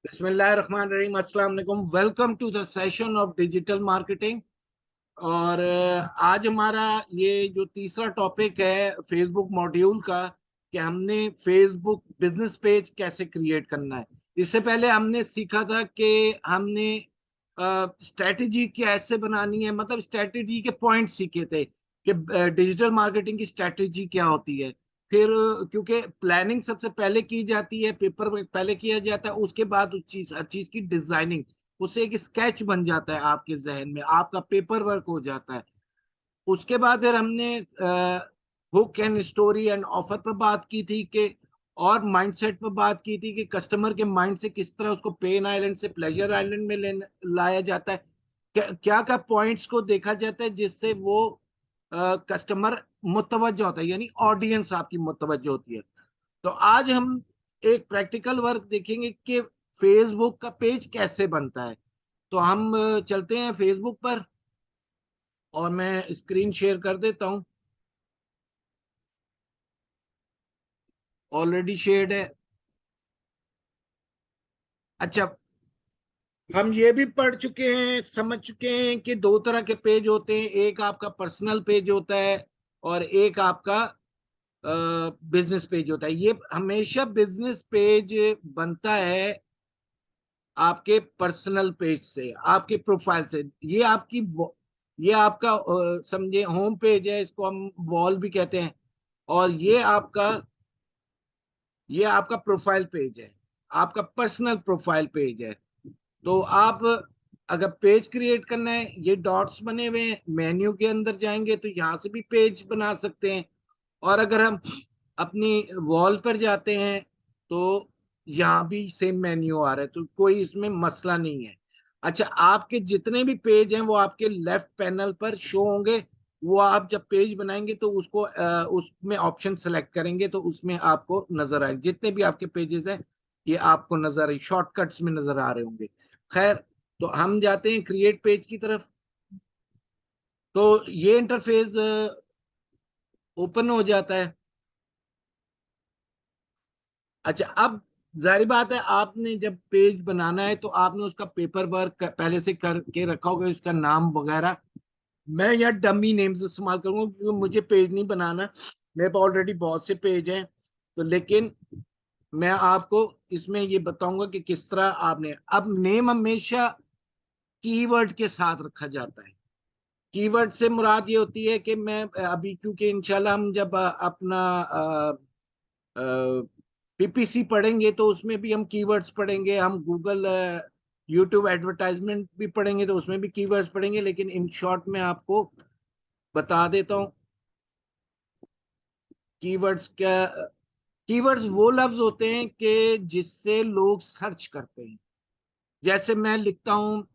बिस्मिल्लाहिर्रहमानिर्रहीम, अस्सलाम वालेकुम। Welcome to the session of digital marketing. और आज हमारा ये जो तीसरा टॉपिक है फेसबुक मॉड्यूल का, कि हमने फेसबुक बिजनेस पेज कैसे क्रिएट करना है। इससे पहले हमने सीखा था कि हमने स्ट्रेटजी कैसे बनानी है, मतलब स्ट्रेटजी के पॉइंट सीखे थे कि डिजिटल मार्केटिंग की स्ट्रेटजी क्या होती है। फिर क्योंकि प्लानिंग सबसे पहले की जाती है, पेपर वर्क पहले किया जाता है, उसके बाद उस चीज हर चीज की डिजाइनिंग, उससे एक स्केच बन जाता है आपके जहन में, आपका पेपर वर्क हो जाता है। उसके बाद फिर हमने hook and story and offer पर बात की थी कि, और माइंडसेट पर बात की थी कि कस्टमर के माइंड से किस तरह उसको पेन आइलैंड से प्लेजर आइलैंड में लाया जाता है। क्या क्या पॉइंट्स को देखा जाता है जिससे वो कस्टमर मुतवज्जो होता है, यानी ऑडियंस आपकी मुतवज्जो होती है। तो आज हम एक प्रैक्टिकल वर्क देखेंगे कि फेसबुक का पेज कैसे बनता है। तो हम चलते हैं फेसबुक पर, और मैं स्क्रीन शेयर कर देता हूं। ऑलरेडी शेयर्ड है। अच्छा, हम ये भी पढ़ चुके हैं, समझ चुके हैं कि दो तरह के पेज होते हैं। एक आपका पर्सनल पेज होता है और एक आपका बिजनेस पेज होता है। ये हमेशा बिजनेस पेज बनता है आपके पर्सनल पेज से, आपके प्रोफाइल से। ये आपका समझे होम पेज है, इसको हम वॉल भी कहते हैं। और ये आपका प्रोफाइल पेज है, आपका पर्सनल प्रोफाइल पेज है। तो आप अगर पेज क्रिएट करना है, ये डॉट्स बने हुए हैं, मेन्यू के अंदर जाएंगे तो यहाँ से भी पेज बना सकते हैं। और अगर हम अपनी वॉल पर जाते हैं तो यहाँ भी सेम मेन्यू आ रहा है, तो कोई इसमें मसला नहीं है। अच्छा, आपके जितने भी पेज हैं वो आपके लेफ्ट पैनल पर शो होंगे। वो आप जब पेज बनाएंगे तो उसको उसमें ऑप्शन सेलेक्ट करेंगे तो उसमें आपको नजर आए, जितने भी आपके पेजेस हैं ये आपको नजर आए, शॉर्टकट्स में नजर आ रहे होंगे। खैर, तो हम जाते हैं क्रिएट पेज की तरफ। तो ये इंटरफेस ओपन हो जाता है। अच्छा, अब जाहिर बात है, आपने जब पेज बनाना है तो आपने उसका पेपर वर्क पहले से करके रखा होगा, उसका नाम वगैरह। मैं यहाँ डमी नेम्स इस्तेमाल करूंगा क्योंकि मुझे पेज नहीं बनाना, मेरे पास ऑलरेडी बहुत से पेज हैं। तो लेकिन मैं आपको इसमें ये बताऊंगा कि किस तरह आपने, अब नेम हमेशा कीवर्ड के साथ रखा जाता है। कीवर्ड से मुराद ये होती है कि मैं अभी, क्योंकि इंशाल्लाह हम जब अपना पीपीसी पढ़ेंगे तो उसमें भी हम कीवर्ड्स पढ़ेंगे, हम गूगल यूट्यूब एडवर्टाइजमेंट भी पढ़ेंगे तो उसमें भी कीवर्ड्स पढ़ेंगे। लेकिन इन शॉर्ट में आपको बता देता हूँ कीवर्ड्स क्या। कीवर्ड्स वो लफ्ज होते हैं कि जिससे लोग सर्च करते हैं। जैसे मैं लिखता हूँ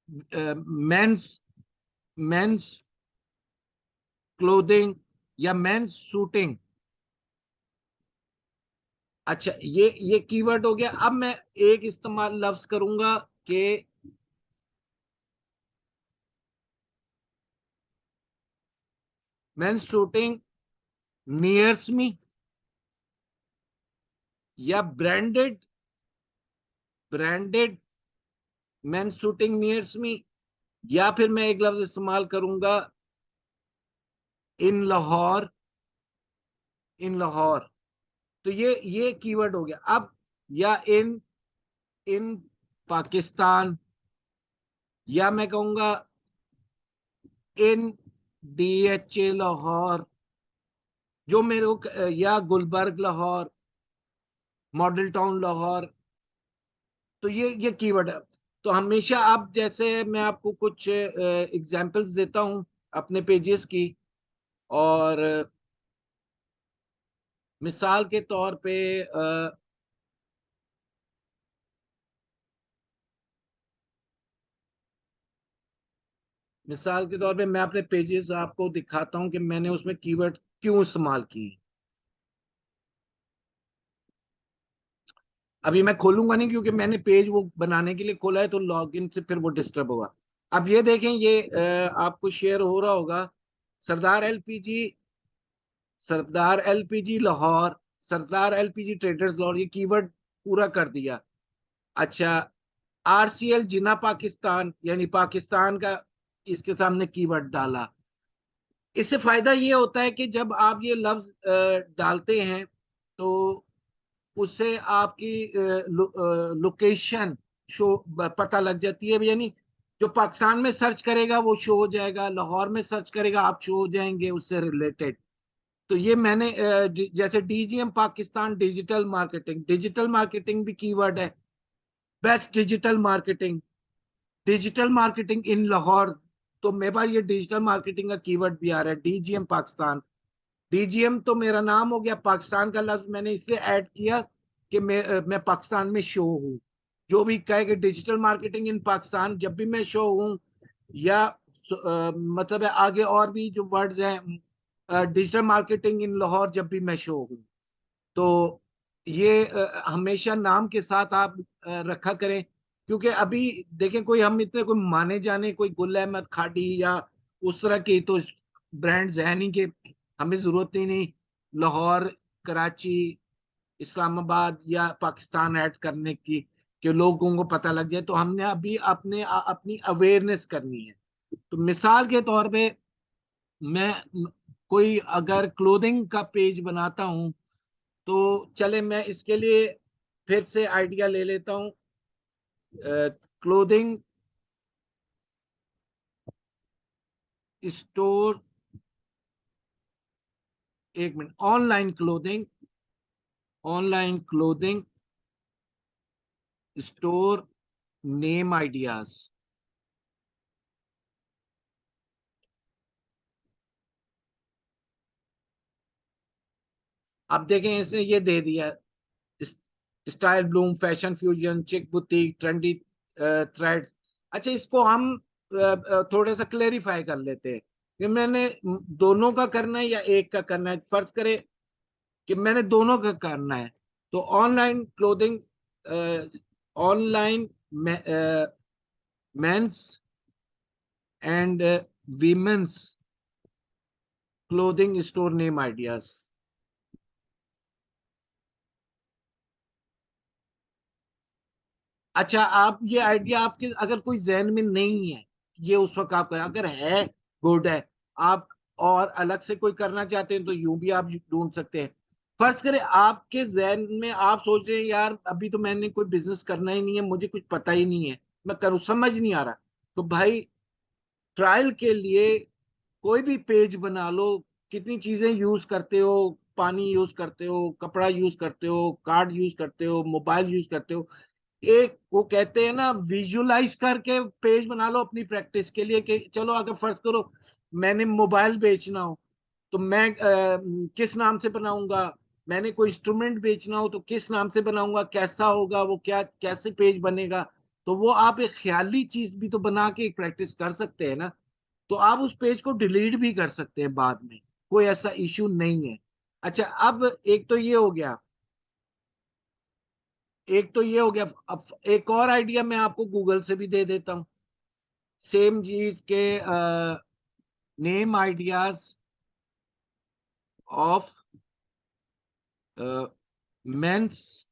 मेंस मेंस क्लोथिंग या मेंस शूटिंग। अच्छा, ये कीवर्ड हो गया। अब मैं एक इस्तेमाल लफ्ज करूंगा कि मेंस शूटिंग नियर्स मी, या ब्रांडेड मेंस शूटिंग नियर्स मी, या फिर मैं एक लफ्ज इस्तेमाल करूंगा इन लाहौर, इन लाहौर। तो ये कीवर्ड हो गया। अब या इन इन पाकिस्तान, या मैं कहूंगा इन डीएचए लाहौर, जो मेरे को, या गुलबर्ग लाहौर, मॉडल टाउन लाहौर। तो ये कीवर्ड है। तो हमेशा आप, जैसे मैं आपको कुछ एग्जांपल्स देता हूं अपने पेजेस की। और मिसाल के तौर पे मिसाल के तौर पे मैं अपने पेजेस आपको दिखाता हूं कि मैंने उसमें कीवर्ड क्यों इस्तेमाल किए। अभी मैं खोलूंगा नहीं क्योंकि मैंने पेज वो बनाने के लिए खोला है, तो लॉगिन से फिर वो डिस्टर्ब होगा। अब ये देखें, ये आपको शेयर हो रहा होगा। सरदार एलपीजी सरदार एलपीजी लाहौर सरदार एलपीजी ट्रेडर्स लाहौर, ये कीवर्ड पूरा कर दिया। अच्छा, आरसीएल जिना पाकिस्तान, यानी पाकिस्तान का इसके सामने कीवर्ड डाला। इससे फायदा ये होता है कि जब आप ये लफ्ज डालते हैं तो उससे आपकी लोकेशन शो पता लग जाती है, यानी जो पाकिस्तान में सर्च करेगा वो शो हो जाएगा, लाहौर में सर्च करेगा आप शो हो जाएंगे उससे रिलेटेड। तो ये मैंने जैसे डीजीएम पाकिस्तान डिजिटल मार्केटिंग भी कीवर्ड है। Best digital marketing in Lahore, तो मेरे पास ये डिजिटल मार्केटिंग का कीवर्ड भी आ रहा है, डीजीएम पाकिस्तान। डीजीएम तो मेरा नाम हो गया, पाकिस्तान का लफ्ज मैंने इसलिए ऐड किया कि मैं पाकिस्तान में शो हूँ। जो भी कहे कि डिजिटल मार्केटिंग इन पाकिस्तान, जब भी मैं शो हूँ, या मतलब है आगे और भी जो वर्ड्स हैं, डिजिटल मार्केटिंग इन लाहौर, जब भी मैं शो हूँ, तो ये हमेशा नाम के साथ आप रखा करें। क्योंकि अभी देखें, कोई हम इतने कोई माने जाने कोई गुल अहमद खाड़ी या उस तरह के तो ब्रांड्स है नहीं कि हमें जरूरत ही नहीं लाहौर, कराची, इस्लामाबाद या पाकिस्तान ऐड करने की कि लोगों को पता लग जाए। तो हमने अभी अपनी अवेयरनेस करनी है। तो मिसाल के तौर पे मैं कोई अगर क्लोथिंग का पेज बनाता हूं, तो चले मैं इसके लिए फिर से आइडिया ले लेता हूं। क्लोथिंग स्टोर, एक minute, online clothing store name ideas. अब देखें इसने ये दे दिया, स्टाइल ब्लूम, फैशन फ्यूजन, चिक बुटीक, ट्रेंडी थ्रेड्स। अच्छा, इसको हम थोड़ा सा क्लेरिफाई कर लेते हैं कि मैंने दोनों का करना है या एक का करना है। फर्ज करें कि मैंने दोनों का करना है, तो online clothing, online men's and women's clothing store name ideas. अच्छा, आप ये आइडिया आपके अगर कोई जहन में नहीं है, ये उस वक्त आपका अगर है, गुड है। आप और अलग से कोई करना चाहते हैं तो यूं भी आप ढूंढ सकते हैं। फर्ज करें आपके जहन में आप सोच रहे हैं यार अभी तो मैंने कोई बिजनेस करना ही नहीं है, मुझे कुछ पता ही नहीं है, मैं करूँ समझ नहीं आ रहा। तो भाई, ट्रायल के लिए कोई भी पेज बना लो। कितनी चीजें यूज करते हो, पानी यूज करते हो, कपड़ा यूज करते हो, कार्ड यूज करते हो, मोबाइल यूज करते हो, एक वो कहते हैं ना, विजुलाइज करके पेज बना लो अपनी प्रैक्टिस के लिए कि चलो अगर फर्ज करो मैंने मोबाइल बेचना हो तो मैं किस नाम से बनाऊंगा, मैंने कोई इंस्ट्रूमेंट बेचना हो तो किस नाम से बनाऊंगा, कैसा होगा वो, क्या कैसे पेज बनेगा। तो वो आप एक ख्याली चीज भी तो बना के एक प्रैक्टिस कर सकते हैं ना। तो आप उस पेज को डिलीट भी कर सकते हैं बाद में, कोई ऐसा इशू नहीं है। अच्छा, अब एक तो ये हो गया, अब एक और आइडिया मैं आपको गूगल से भी दे देता हूँ। सेम चीज के name ideas of men's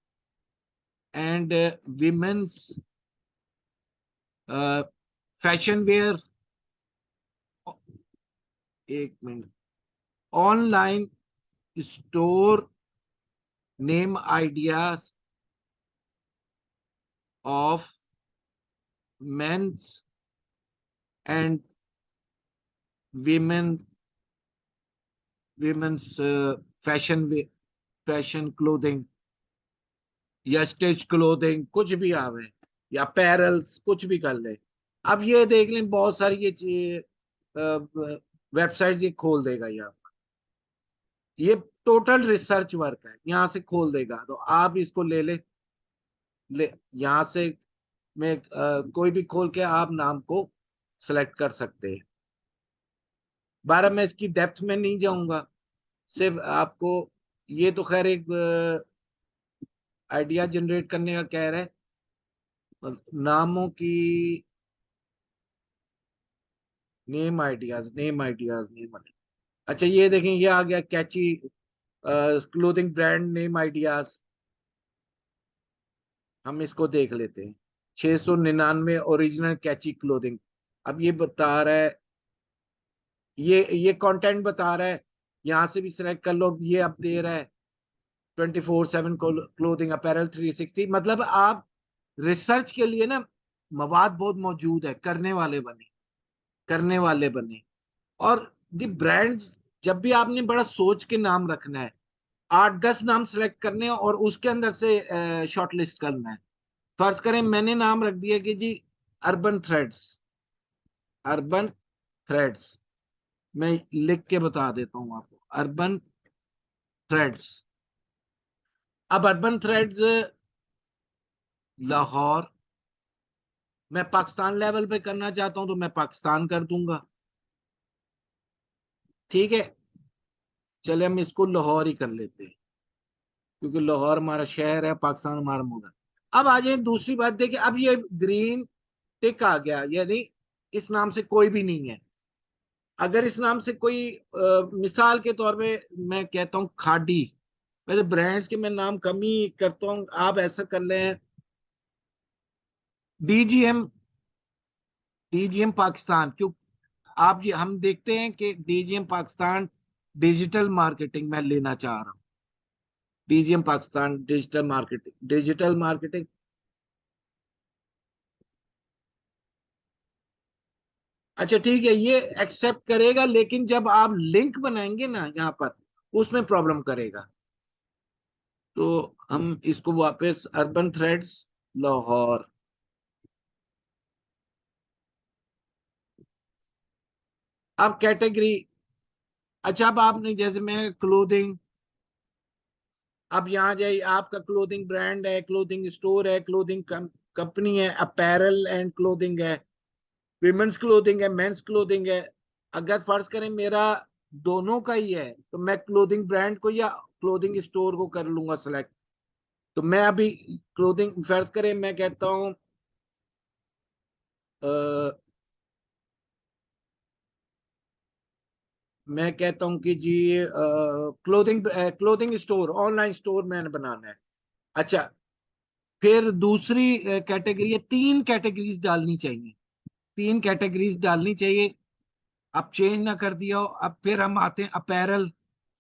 and women's fashion wear, एक minute, online store name ideas of men's and women women's fashion fashion clothing या स्टिच क्लोथिंग, कुछ भी आवे, या पैरल्स, कुछ भी कर ले। अब ये देख लें बहुत सारी ये वेबसाइट ये खोल देगा, ये टोटल रिसर्च वर्क है, यहाँ से खोल देगा। तो आप इसको ले यहाँ से में कोई भी खोल के आप नाम को सिलेक्ट कर सकते हैं। 12 मैं इसकी डेप्थ में नहीं जाऊंगा, सिर्फ आपको ये तो खैर एक आइडिया जनरेट करने का कह रहा है, नामों की नेम आइडियाज। अच्छा, ये देखें, ये आ गया कैची क्लोथिंग ब्रांड नेम आइडियाज, हम इसको देख लेते हैं। 699 ओरिजिनल कैची क्लोथिंग। अब ये बता रहा है, ये कंटेंट बता रहा है, यहां से भी सिलेक्ट कर लो। ये अब दे रहा है 24/7 क्लोथिंग अपैरल 360। मतलब आप रिसर्च के लिए ना मवाद बहुत मौजूद है, करने वाले बने, करने वाले बने। और दी ब्रांड, जब भी आपने बड़ा सोच के नाम रखना है, 8-10 नाम सेलेक्ट करने हैं और उसके अंदर से शॉर्ट लिस्ट करना है। फर्ज करें मैंने नाम रख दिया कि जी अर्बन थ्रेड्स, अर्बन थ्रेड्स। मैं लिख के बता देता हूं आपको, अर्बन थ्रेड्स। अब अर्बन थ्रेड्स लाहौर, मैं पाकिस्तान लेवल पे करना चाहता हूं तो मैं पाकिस्तान कर दूंगा। ठीक है, चले हम इसको लाहौर ही कर लेते हैं, क्योंकि लाहौर हमारा शहर है, पाकिस्तान हमारा मुल्क है। अब आ जाए दूसरी बात, देखिए अब ये ग्रीन टिक आ गया, यानी इस नाम से कोई भी नहीं है। अगर इस नाम से कोई मिसाल के तौर पे मैं कहता हूँ खाडी, वैसे ब्रांड्स के मैं नाम कम ही करता हूँ, आप ऐसा कर लें डीजीएम, डीजीएम पाकिस्तान। क्यों, आप ये हम देखते हैं कि डीजीएम पाकिस्तान डिजिटल मार्केटिंग में लेना चाह रहा हूँ। DGM Pakistan digital marketing, digital marketing. अच्छा ठीक है, ये एक्सेप्ट करेगा, लेकिन जब आप लिंक बनाएंगे ना यहाँ पर, उसमें प्रॉब्लम करेगा। तो हम इसको वापस अर्बन थ्रेड्स लाहौर। अब कैटेगरी, अच्छा अब आपने जैसे मैं क्लोथिंग, अब यहाँ जाइए, आपका क्लोथिंग ब्रांड है, क्लोथिंग स्टोर है, क्लोथिंग कंपनी है, अपैरल एंड क्लोथिंग है, विमेंस क्लोथिंग है, मेंस क्लोथिंग है। अगर फर्ज करें मेरा दोनों का ही है, तो मैं क्लोथिंग ब्रांड को या क्लोथिंग स्टोर को कर लूंगा सेलेक्ट। तो मैं अभी क्लोथिंग, फर्ज करें मैं कहता हूँ मैं कहता हूँ कि जी clothing, clothing store, online store मैंने बनाना है। अच्छा, फिर दूसरी कैटेगरी है, 3 कैटेगरीज डालनी चाहिए, 3 कैटेगरीज डालनी चाहिए। अब चेंज ना कर दिया हो। अब फिर हम आते हैं अपैरल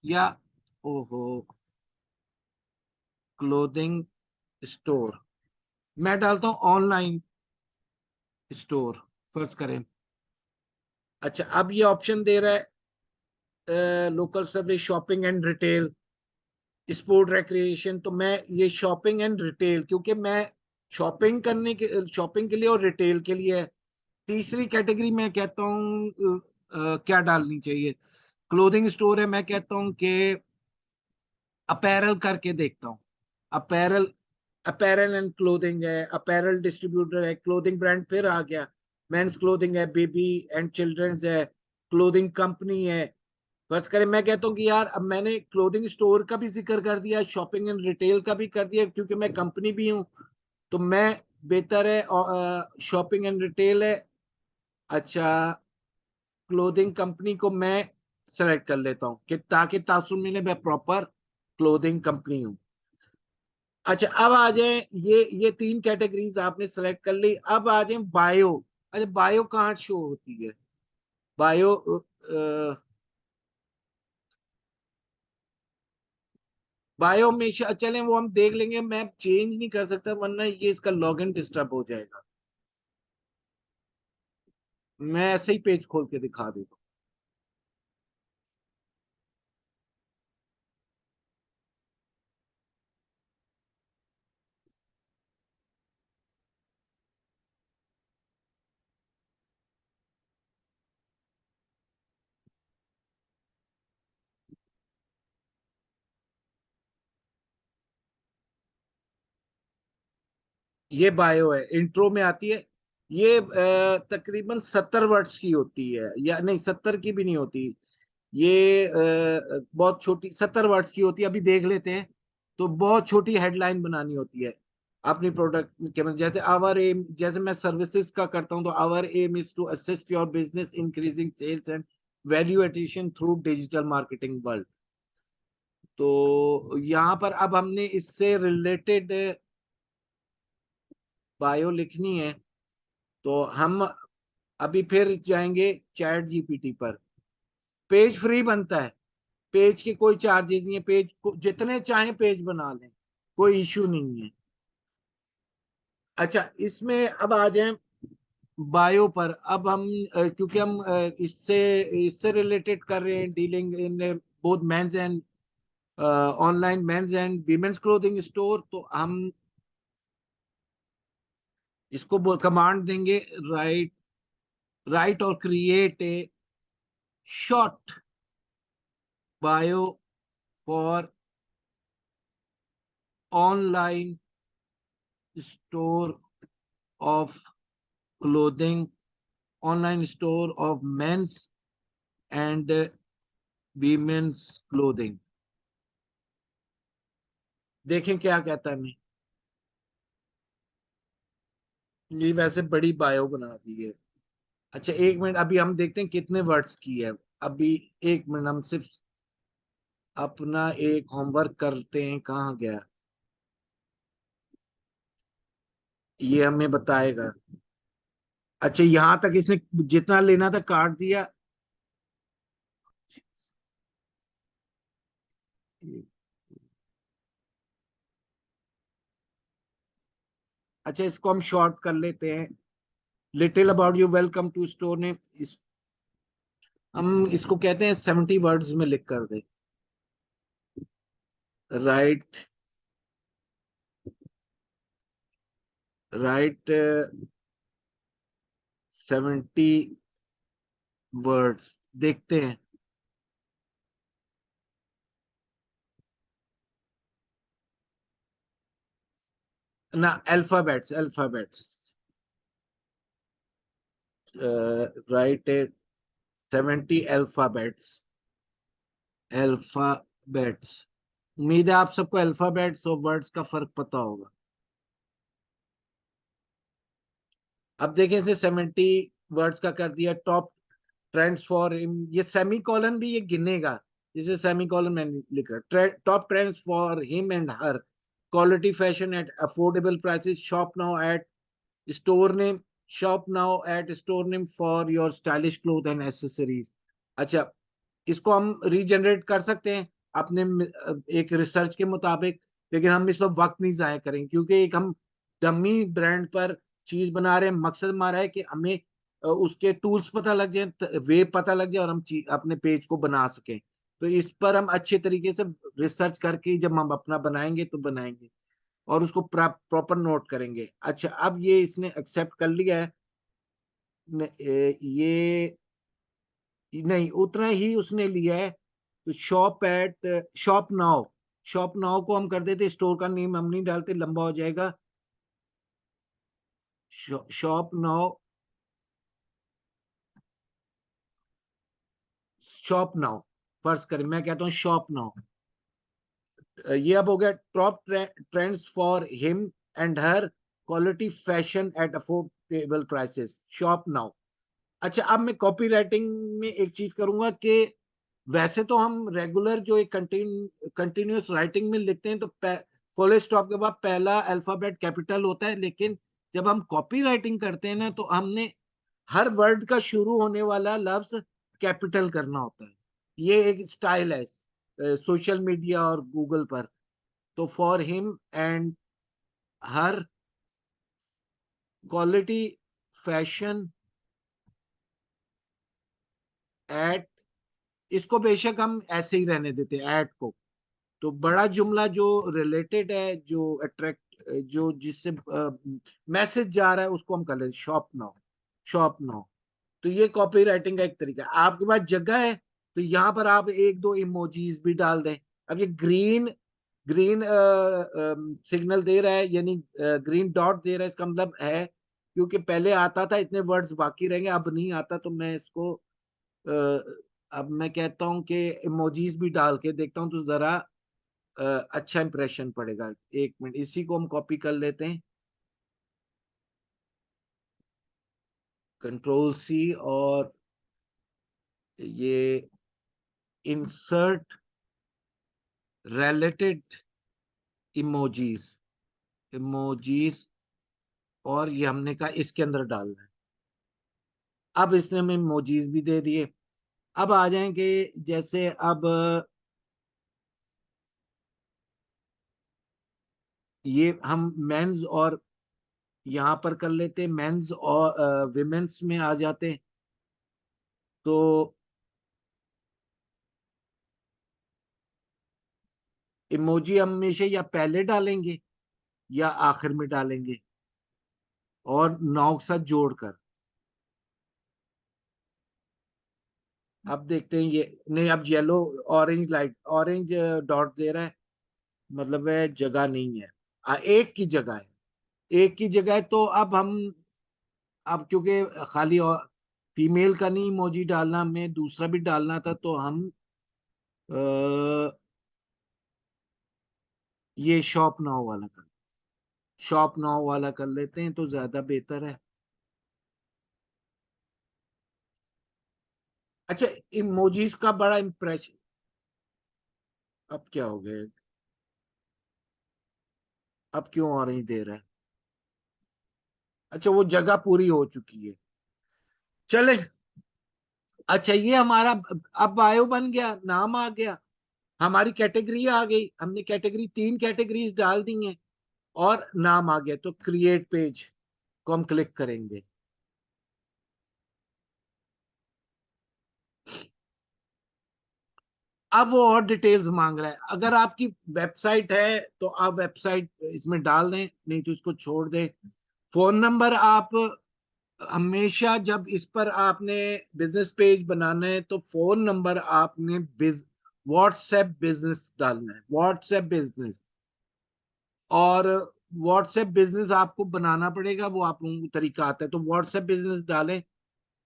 या, ओहो, क्लोथिंग स्टोर। मैं डालता हूँ ऑनलाइन स्टोर, फर्ज करें। अच्छा, अब ये ऑप्शन दे रहा है local service, shopping and retail, sport recreation. तो मैं ये शॉपिंग एंड रिटेल, क्योंकि मैं शॉपिंग करने के, शॉपिंग के लिए और रिटेल के लिए है। तीसरी कैटेगरी मैं कहता हूँ क्या डालनी चाहिए, क्लोथिंग स्टोर है, मैं कहता हूँ कि अपैरल करके देखता हूँ। अपैरल, अपैरल एंड क्लोथिंग है, अपैरल डिस्ट्रीब्यूटर है, क्लोथिंग ब्रांड फिर आ गया, मेंस क्लोथिंग है, बेबी एंड चिल्ड्रंस है, क्लोथिंग कंपनी है। बस करें, मैं कहता हूँ कि यार अब मैंने क्लोथिंग स्टोर का भी जिक्र कर दिया, शॉपिंग एंड रिटेल का भी कर दिया, क्योंकि मैं कंपनी भी हूँ, तो मैं बेहतर है शॉपिंग एंड रिटेल है। अच्छा, क्लोथिंग कंपनी को मैं सेलेक्ट कर लेता हूँ कि ताकि तासुर में मैं प्रॉपर क्लोथिंग कंपनी हूँ। अच्छा, अब आ जाए, ये 3 कैटेगरीज आपने सेलेक्ट कर ली। अब आ जाए बायो। अच्छा, बायो कहाँ शो होती है, बायो, बायो में चलें, वो हम देख लेंगे, मैं चेंज नहीं कर सकता वरना ये इसका लॉगिन डिस्टर्ब हो जाएगा। मैं ऐसे ही पेज खोल के दिखा देता हूँ। ये बायो है, इंट्रो में आती है। ये तकरीबन 70 वर्ड्स की होती है, या नहीं 70 की भी नहीं होती। ये बहुत छोटी 70 वर्ड्स की होती है, अभी देख लेते हैं। तो बहुत छोटी हेडलाइन बनानी होती है अपनी प्रोडक्ट के, मतलब जैसे आवर एम, जैसे मैं सर्विसेज का करता हूँ, तो our aim is to assist your business increasing sales and value addition through digital marketing world. तो यहाँ पर अब हमने इससे रिलेटेड बायो लिखनी है, तो हम अभी फिर जाएंगे चैट जीपीटी पर। पेज फ्री बनता है, पेज के कोई चार्जेस नहीं है, पेज को जितने चाहे पेज बना लें, कोई इश्यू नहीं है। अच्छा, इसमें अब आ जाए बायो पर। अब हम क्योंकि हम इससे इससे रिलेटेड कर रहे हैं, dealing in both men's and online men's and women's clothing store, तो हम इसको कमांड देंगे, राइट राइट और create a short bio for online store of clothing, online store of men's and women's clothing. देखें क्या कहता है। मैं ये वैसे बड़ी बायो बना दी है। अच्छा, एक मिनट, अभी हम देखते हैं कितने वर्ड्स की है। अभी एक मिनट, हम सिर्फ अपना एक होमवर्क करते हैं, कहाँ गया, ये हमें बताएगा। अच्छा, यहां तक इसने जितना लेना था काट दिया। अच्छा, इसको हम शॉर्ट कर लेते हैं। Little about you, welcome to store ने हम इसको कहते हैं 70 वर्ड्स में लिख कर दे। राइट राइट 70 वर्ड्स, देखते हैं ना। Alphabets alphabets, right 70 alphabets. Alphabets, उम्मीद है आप सबको अल्फाबेट्स और वर्ड्स का फर्क पता होगा। अब देखें, इसे 70 वर्ड्स का कर दिया। टॉप ट्रेंड्स फॉर हिम, ये सेमी कॉलन भी ये गिनेगा, जिसे सेमी कॉलन मैंने लिखा। Top trends for him and her, quality fashion at affordable prices, shop now at store name, shop now at store name for your stylish cloth and accessories. अच्छा, इसको हम regenerate कर सकते हैं अपने एक रिसर्च के मुताबिक, लेकिन हम इस पर वक्त नहीं जाया करेंगे, क्योंकि एक हम डमी ब्रांड पर चीज बना रहे हैं। मकसद हमारा है कि हमें उसके टूल्स पता लग जाए, वे पता लग जाए, और हम अपने पेज को बना सकें। तो इस पर हम अच्छे तरीके से रिसर्च करके जब हम अपना बनाएंगे तो बनाएंगे, और उसको प्रॉपर नोट करेंगे। अच्छा, अब ये इसने एक्सेप्ट कर लिया है। ये नहीं, उतना ही उसने लिया है। तो शॉप नाउ, शॉप नाउ को हम कर देते, स्टोर का नेम हम नहीं डालते, लंबा हो जाएगा। शॉप नाउ, शॉप नाउ, फर्ज करें मैं कहता हूँ शॉप नाउ। ये अब हो गया top trends for him and her, quality fashion at affordable prices, shop now. अच्छा, अब मैं कॉपी राइटिंग में एक चीज करूंगा कि वैसे तो हम रेगुलर जो एक कंटिन्यूअस राइटिंग में लिखते हैं, तो फुल स्टॉप के बाद पहला अल्फाबेट कैपिटल होता है, लेकिन जब हम कॉपी राइटिंग करते हैं ना, तो हमने हर वर्ड का शुरू होने वाला लफ्ज कैपिटल करना होता है। ये एक स्टाइल है सोशल मीडिया और गूगल पर। तो for him and her, quality fashion eight, इसको बेशक हम ऐसे ही रहने देते हैं एट को। तो बड़ा जुमला जो रिलेटेड है, जो अट्रैक्ट, जो जिससे मैसेज जा रहा है, उसको हम कर लेते शॉप नाउ, शॉप नाउ। तो ये कॉपी राइटिंग का एक तरीका है। आपके पास जगह है तो यहाँ पर आप एक दो इमोजीज भी डाल दें। अब ये ग्रीन ग्रीन सिग्नल दे रहा है, यानी ग्रीन डॉट दे रहा है, इसका मतलब है क्योंकि पहले आता था इतने वर्ड्स बाकी रहेंगे, अब नहीं आता, तो मैं इसको अब मैं कहता हूँ कि इमोजीज भी डाल के देखता हूँ, तो जरा अच्छा इंप्रेशन पड़ेगा। एक मिनट, इसी को हम कॉपी कर लेते हैं, कंट्रोल सी, और ये इंसर्ट रिलेटेड इमोजीज, इमोजीज, और ये हमने कहा इसके अंदर डालना है। अब इसने हमें इमोजीज भी दे दिए। अब आ जाएंगे, जैसे अब ये हम मेंस और यहाँ पर कर लेते, मेंस और विमेंस में आ जाते। तो इमोजी हमेशा या पहले डालेंगे या आखिर में डालेंगे, और नाव के साथ जोड़कर। अब देखते हैं ये, नहीं, अब yellow, orange light, orange dot दे रहा है, मतलब है जगह नहीं है। एक की जगह है, एक की जगह है। तो अब हम, अब क्योंकि खाली और फीमेल का नहीं इमोजी डालना, हमें दूसरा भी डालना था, तो हम ये शॉप नाउ वाला कर, शॉप नाउ वाला कर लेते हैं, तो ज्यादा बेहतर है। अच्छा, इमोजीज का बड़ा इम्प्रेशन, अब क्या हो गया, अब क्यों ऑरेंज दे रहा है? अच्छा, वो जगह पूरी हो चुकी है। चले, अच्छा ये हमारा अब बायो बन गया, नाम आ गया, हमारी कैटेगरी आ गई, हमने कैटेगरी, 3 कैटेगरीज डाल दी हैं, और नाम आ गया। तो क्रिएट पेज को हम क्लिक करेंगे। अब वो और डिटेल्स मांग रहा है। अगर आपकी वेबसाइट है तो आप वेबसाइट इसमें डाल दें, नहीं तो इसको छोड़ दें। फोन नंबर आप हमेशा, जब इस पर आपने बिजनेस पेज बनाना है, तो फोन नंबर आपने व्हाट्सएप बिजनेस डालना है, व्हाट्सएप बिजनेस। और व्हाट्सएप बिजनेस आपको बनाना पड़ेगा, वो आप लोगों को तरीका आता है, तो व्हाट्सएप बिजनेस डालें।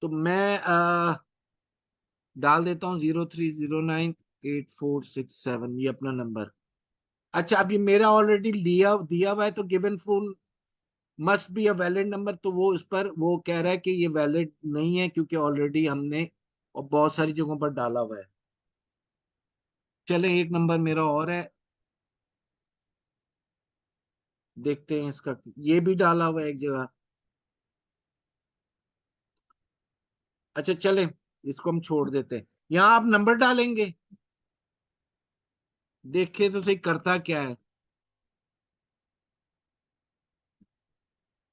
तो मैं डाल देता हूँ 03098467, ये अपना नंबर। अच्छा, अब ये मेरा ऑलरेडी लिया दिया हुआ है, तो given phone must be a valid number, तो वो इस पर वो कह रहा है कि ये वैलिड नहीं है, क्योंकि ऑलरेडी हमने और बहुत सारी जगहों पर डाला हुआ है। चले, एक नंबर मेरा और है, देखते हैं इसका, ये भी डाला हुआ है एक जगह। अच्छा चले, इसको हम छोड़ देते हैं। यहाँ आप नंबर डालेंगे, देखे तो सही करता क्या है।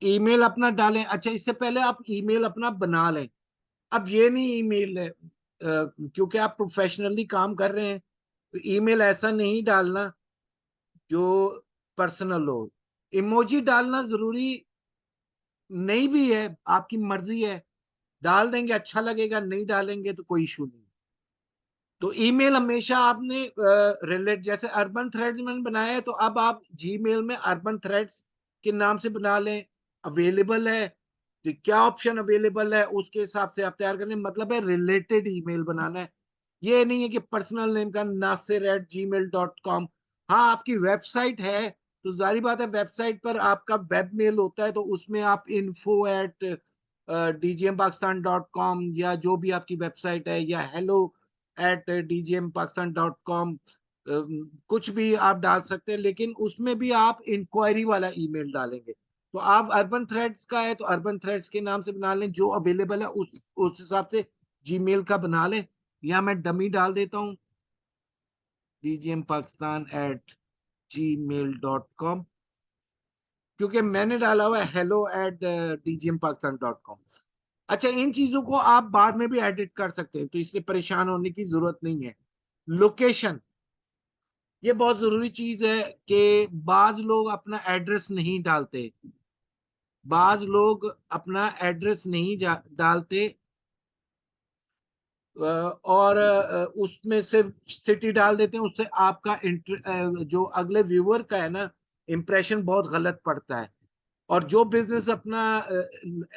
ईमेल अपना डालें। अच्छा, इससे पहले आप ईमेल अपना बना लें। अब ये नहीं ईमेल है, क्योंकि आप प्रोफेशनली काम कर रहे हैं, तो ईमेल ऐसा नहीं डालना जो पर्सनल हो। इमोजी डालना जरूरी नहीं भी है, आपकी मर्जी है, डाल देंगे अच्छा लगेगा, नहीं डालेंगे तो कोई इशू नहीं। तो ईमेल हमेशा आपने रिलेट, जैसे अर्बन थ्रेड्स मैंने बनाया है, तो अब आप जीमेल में अर्बन थ्रेड्स के नाम से बना लें। अवेलेबल है, तो क्या ऑप्शन अवेलेबल है उसके हिसाब से आप तैयार करें, मतलब है रिलेटेड ईमेल बनाना है। ये नहीं है कि पर्सनल नेम का nasir@gmail.com। हाँ, आपकी वेबसाइट है, तो जारी बात है, वेबसाइट पर आपका वेब मेल होता है, तो उसमें आप info@dgmpakistann.com, या जो भी आपकी वेबसाइट है, या hello@dgmpakistann.com, कुछ भी आप डाल सकते हैं, लेकिन उसमें भी आप इंक्वायरी वाला ईमेल डालेंगे। तो आप अर्बन थ्रेड्स का है, तो अर्बन थ्रेड्स के नाम से बना लें, जो अवेलेबल है उस हिसाब से जीमेल का बना लें। या मैं डमी डाल देता हूँ, dgmpakistan@gmail.com, क्योंकि मैंने डाला हुआ है hello@dgmpakistann.com। अच्छा, इन चीजों को आप बाद में भी एडिट कर सकते हैं, तो इसलिए परेशान होने की जरूरत नहीं है। लोकेशन, ये बहुत जरूरी चीज है, कि बाज लोग अपना एड्रेस नहीं डालते, बाज लोग अपना एड्रेस नहीं डालते, और उसमें सिर्फ सिटी डाल देते हैं। उससे आपका जो अगले व्यूअर का है ना, इंप्रेशन बहुत गलत पड़ता है। और जो बिजनेस अपना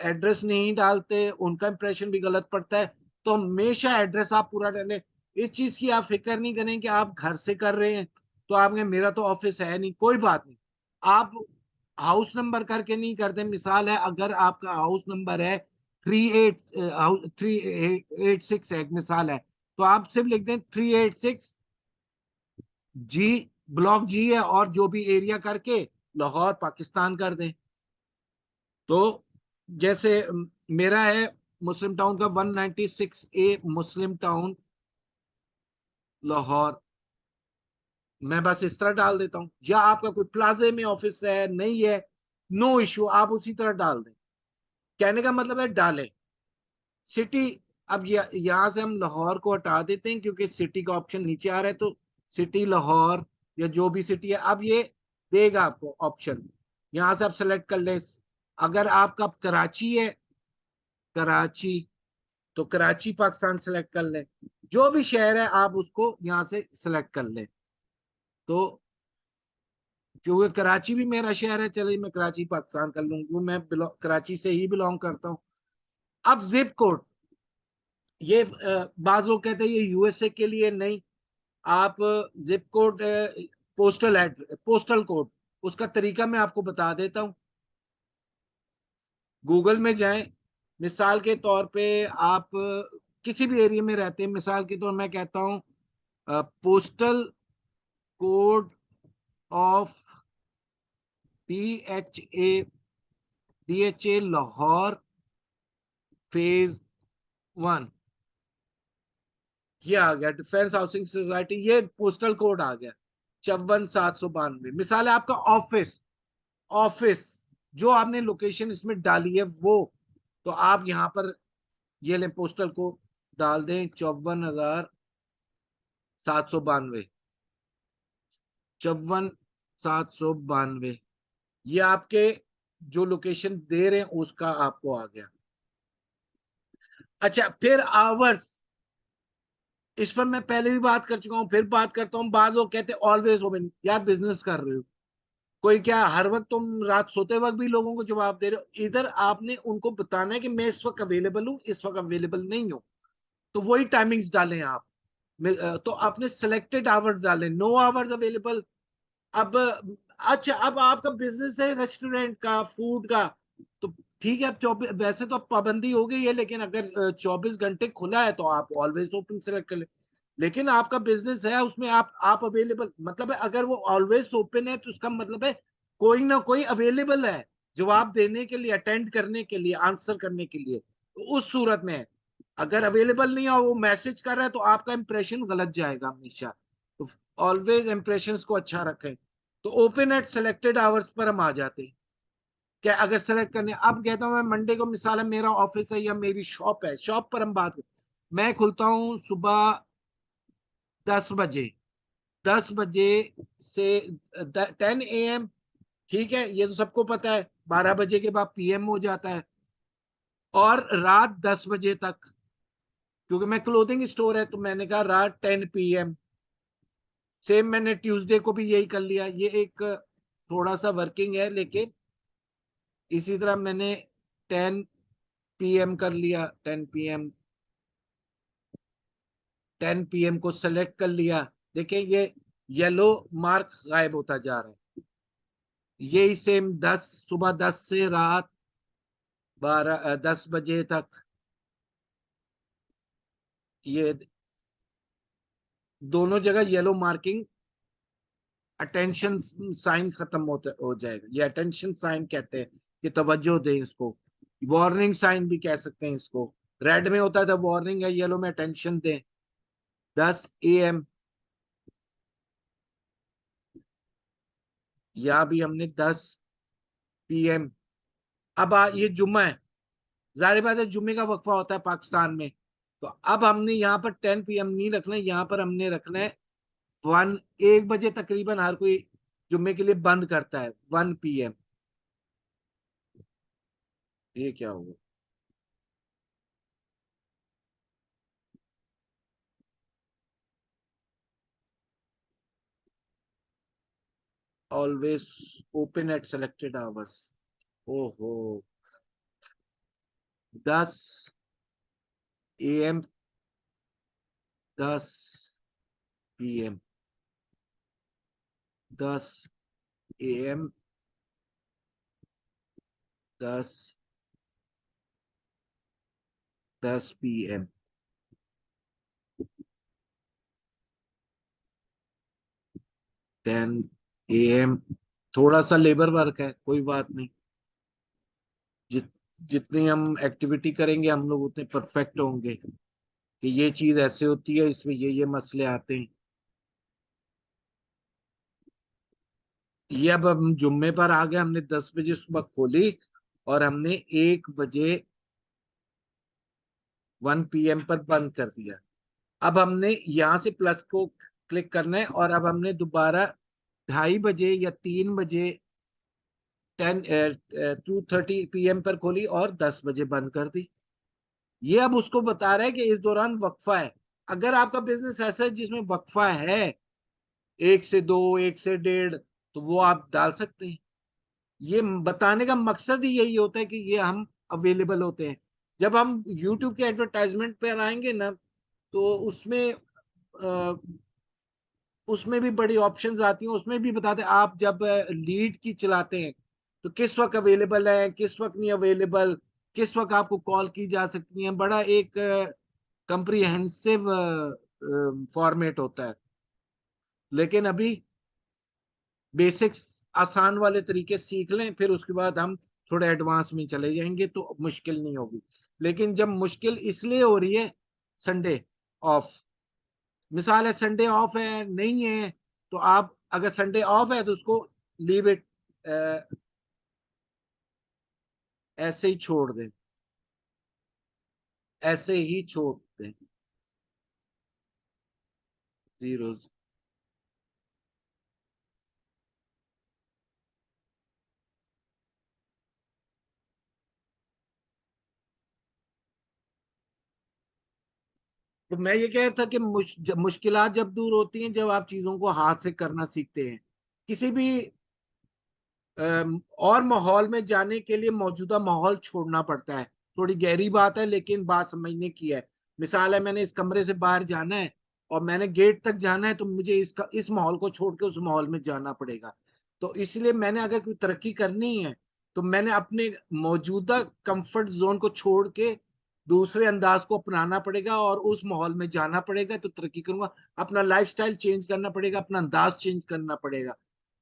एड्रेस नहीं डालते, उनका इंप्रेशन भी गलत पड़ता है। तो हमेशा एड्रेस आप पूरा डालें। इस चीज की आप फिक्र नहीं करें कि आप घर से कर रहे हैं, तो आप कहें मेरा तो ऑफिस है नहीं, कोई बात नहीं। आप हाउस नंबर करके नहीं करते। मिसाल है, अगर आपका हाउस नंबर है 3886 है, मिसाल है, तो आप सिर्फ लिख दें 386 जी, ब्लॉक जी है, और जो भी एरिया करके लाहौर पाकिस्तान कर दें। तो जैसे मेरा है मुस्लिम टाउन का 196A मुस्लिम टाउन लाहौर, मैं बस इस तरह डाल देता हूँ। या आपका कोई प्लाजे में ऑफिस है नहीं है, नो इश्यू, आप उसी तरह डाल दें। कहने का मतलब है डालें सिटी। अब यहाँ से हम लाहौर को हटा देते हैं क्योंकि सिटी का ऑप्शन नीचे आ रहा है, तो सिटी लाहौर या जो भी सिटी है, अब ये देगा आपको ऑप्शन, यहाँ से आप सेलेक्ट कर लें। अगर आपका कराची है, कराची, तो कराची पाकिस्तान सेलेक्ट कर लें। जो भी शहर है आप उसको यहाँ से सेलेक्ट कर लें। तो क्योंकि कराची भी मेरा शहर है, चलिए मैं कराची पाकिस्तान कर लूंगी, मैं कराची से ही बिलोंग करता हूँ। अब जिप कोड, ये बाज लोग कहते हैं ये यूएसए के लिए नहीं। आप जिप कोड, पोस्टल कोड, उसका तरीका मैं आपको बता देता हूँ। गूगल में जाएं, मिसाल के तौर पे आप किसी भी एरिया में रहते हैं, मिसाल के तौर मैं कहता हूँ postal code of D H A Lahore phase 1, ये आ गया डिफेंस हाउसिंग सोसाइटी, ये पोस्टल कोड आ गया 54,792। मिसाल है आपका ऑफिस, ऑफिस जो आपने लोकेशन इसमें डाली है वो, तो आप यहाँ पर ये लें पोस्टल कोड डाल दें 54,792, 54,792, ये आपके जो लोकेशन दे रहे हैं उसका आपको आ गया। अच्छा, फिर आवर्स, इस पर मैं पहले भी बात कर चुका हूँ, फिर बात करता हूँ। बाद लोग कहते हैं ऑलवेज ओपन, यार बिजनेस कर रहे हो, कोई क्या हर वक्त तुम रात सोते वक्त भी लोगों को जवाब दे रहे हो? इधर आपने उनको बताना है कि मैं इस वक्त अवेलेबल हूँ, इस वक्त अवेलेबल नहीं हूँ, तो वही टाइमिंग्स डालें आप। तो आपने सिलेक्टेड आवर्स डालें, नो आवर्स अवेलेबल। अब अच्छा, अब आपका बिजनेस है रेस्टोरेंट का, फूड का, तो ठीक है, अब 24, वैसे तो अब पाबंदी हो गई है, लेकिन अगर 24 घंटे खुला है तो आप ऑलवेज ओपन सेलेक्ट कर ले। लेकिन आपका बिजनेस है उसमें आप अवेलेबल, मतलब है अगर वो ऑलवेज ओपन है तो उसका मतलब है कोई ना कोई अवेलेबल है जवाब देने के लिए, अटेंड करने के लिए, आंसर करने के लिए। तो उस सूरत में है, अगर अवेलेबल नहीं है और वो मैसेज कर रहा है तो आपका इंप्रेशन गलत जाएगा हमेशा। तो ऑलवेज इंप्रेशन को अच्छा रखें। तो open at selected hours per हम आ जाते हैं। क्या अगर सेलेक्ट करने, अब कहता हूं मैं मंडे को, मिसाल है मेरा ऑफिस है या मेरी शॉप है, शॉप पर हम बात करें, मैं खुलता हूँ सुबह 10 बजे, 10 बजे से 10 AM, ठीक है, ये तो सबको पता है, 12 बजे के बाद PM हो जाता है, और रात 10 बजे तक, क्योंकि मैं क्लोथिंग स्टोर है तो मैंने कहा रात 10 PM। सेम मैंने ट्यूसडे को भी यही कर लिया, ये एक थोड़ा सा वर्किंग है, लेकिन इसी तरह मैंने 10 PM कर लिया, 10 PM, 10 PM को सेलेक्ट कर लिया। देखिए ये येलो मार्क गायब होता जा रहा है। यही सेम 10, सुबह 10 से रात 10 बजे तक, ये दोनों जगह येलो मार्किंग, अटेंशन साइन खत्म होते हो जाएगा। ये अटेंशन साइन कहते हैं कि तवज्जो दें इसको, वार्निंग साइन भी कह सकते हैं इसको। रेड में होता है तो वार्निंग है, येलो में अटेंशन दें। 10 AM, या भी हमने 10 PM। अब ये जुम्मा है, जाहिर बात है जुम्मे का वक्फा होता है पाकिस्तान में, तो अब हमने यहाँ पर 10 PM नहीं रखना है, यहाँ पर हमने रखना है 1 बजे तकरीबन हर कोई जुम्मे के लिए बंद करता है, 1 PM। ये क्या होगा? Always open at selected hours, ओहो, 10 AM, 10 PM, 10 AM, 10 PM। 10 AM। थोड़ा सा लेबर वर्क है, कोई बात नहीं। जित जितनी हम एक्टिविटी करेंगे हम लोग उतने परफेक्ट होंगे कि ये चीज ऐसे होती है, इसमें ये मसले आते हैं। ये अब हम जुम्मे पर आ गए, हमने 10 बजे सुबह खोली और हमने 1 बजे 1 PM पर बंद कर दिया। अब हमने यहाँ से प्लस को क्लिक करना है और अब हमने दोबारा 2:30 बजे या 3 बजे 2:30 PM पर खोली और 10 बजे बंद कर दी। ये अब उसको बता रहा है कि इस दौरान वक्फा है। अगर आपका बिजनेस ऐसा है जिसमें वक्फा है 1 से 2, 1 से 1:30, तो वो आप डाल सकते हैं। ये बताने का मकसद ही यही होता है कि ये हम अवेलेबल होते हैं। जब हम यूट्यूब के एडवर्टाइजमेंट पर आएंगे ना, तो उसमें भी बड़ी ऑप्शंस आती हैं। उसमें भी बताते हैं आप जब लीड की चलाते हैं तो किस वक्त अवेलेबल है, किस वक्त नहीं अवेलेबल, किस वक्त आपको कॉल की जा सकती है। बड़ा एक कंप्रीहेंसिव फॉर्मेट होता है। लेकिन अभी बेसिक्स आसान वाले तरीके सीख लें, फिर उसके बाद हम थोड़े एडवांस में चले जाएंगे तो मुश्किल नहीं होगी। लेकिन जब मुश्किल इसलिए हो रही है संडे ऑफ, मिसाल है संडे ऑफ है नहीं है, तो आप अगर संडे ऑफ है तो उसको लीव इट, ऐसे ही छोड़ दें, ऐसे ही छोड़ दें। जीरोस। तो मैं ये कह रहा था कि मुश्किलात जब दूर होती हैं जब आप चीजों को हाथ से करना सीखते हैं। किसी भी और माहौल में जाने के लिए मौजूदा माहौल छोड़ना पड़ता है। थोड़ी गहरी बात है लेकिन बात समझने की है। मिसाल है, मैंने इस कमरे से बाहर जाना है और मैंने गेट तक जाना है, तो मुझे इस माहौल को छोड़ के उस माहौल में जाना पड़ेगा। तो इसलिए मैंने अगर कोई तरक्की करनी है तो मैंने अपने मौजूदा कंफर्ट जोन को छोड़ के दूसरे अंदाज को अपनाना पड़ेगा और उस माहौल में जाना पड़ेगा, तो तरक्की करूंगा। अपना लाइफस्टाइल चेंज करना पड़ेगा, अपना अंदाज चेंज करना पड़ेगा।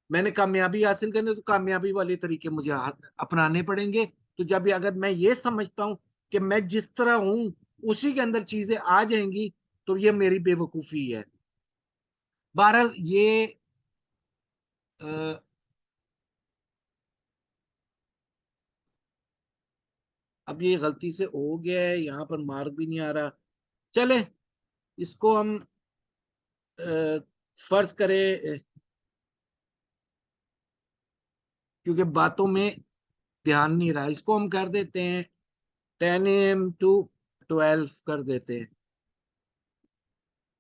मैंने कामयाबी हासिल करनी है तो कामयाबी वाले तरीके मुझे अपनाने पड़ेंगे। तो जब अगर मैं ये समझता हूं कि मैं जिस तरह हूं उसी के अंदर चीजें आ जाएंगी, तो ये मेरी बेवकूफी है। बहरहाल ये अ, अब ये गलती से हो गया है, यहाँ पर मार्क भी नहीं आ रहा। चले, इसको हम फर्ज करें, क्योंकि बातों में ध्यान नहीं रहा, इसको हम कर देते हैं 10 AM to 12 कर देते हैं।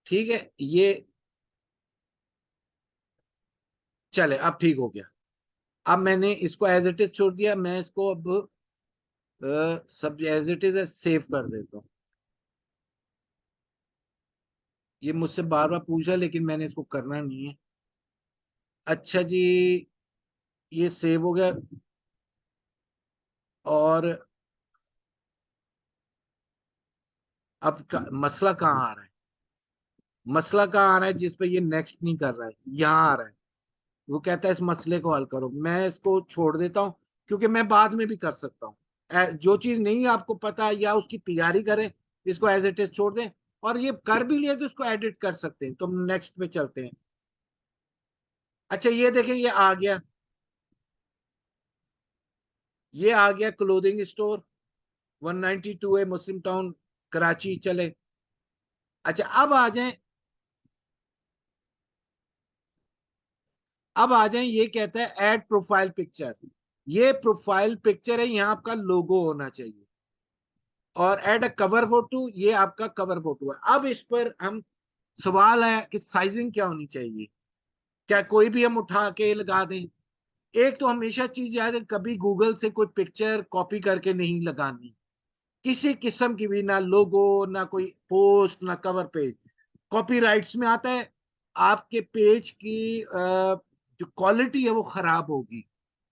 ठीक है, ये चले, अब ठीक हो गया। अब मैंने इसको एज इट इज छोड़ दिया, मैं इसको अब सब एज इट इज सेव कर देता हूँ। ये मुझसे बार बार पूछा लेकिन मैंने इसको करना नहीं है। अच्छा जी, ये सेव हो गया। और अब मसला कहाँ आ रहा है? मसला कहाँ आ रहा है जिस पे ये नेक्स्ट नहीं कर रहा है? यहाँ आ रहा है। वो कहता है इस मसले को हल करो, मैं इसको छोड़ देता हूँ क्योंकि मैं बाद में भी कर सकता हूँ। जो चीज नहीं आपको पता या उसकी तैयारी करें, इसको एज इट इज छोड़ दें। और ये कर भी लिया तो इसको एडिट कर सकते हैं। तो नेक्स्ट पे चलते हैं। अच्छा, ये देखें, ये आ गया, ये आ गया क्लोथिंग स्टोर 192 है, मुस्लिम टाउन, कराची। चले, अच्छा अब आ जाएं। ये कहता है ऐड प्रोफाइल पिक्चर। ये प्रोफाइल पिक्चर है, यहाँ आपका लोगो होना चाहिए। और ऐड अ कवर फोटो, ये आपका कवर फोटो है। अब इस पर हम, सवाल है कि साइजिंग क्या होनी चाहिए। क्या कोई भी हम उठा के लगा दें? एक तो हमेशा चीज याद है, कभी गूगल से कोई पिक्चर कॉपी करके नहीं लगानी, किसी किस्म की भी, ना लोगो, ना कोई पोस्ट, ना कवर पेज। कॉपीराइट्स में आता है। आपके पेज की जो क्वालिटी है वो खराब होगी,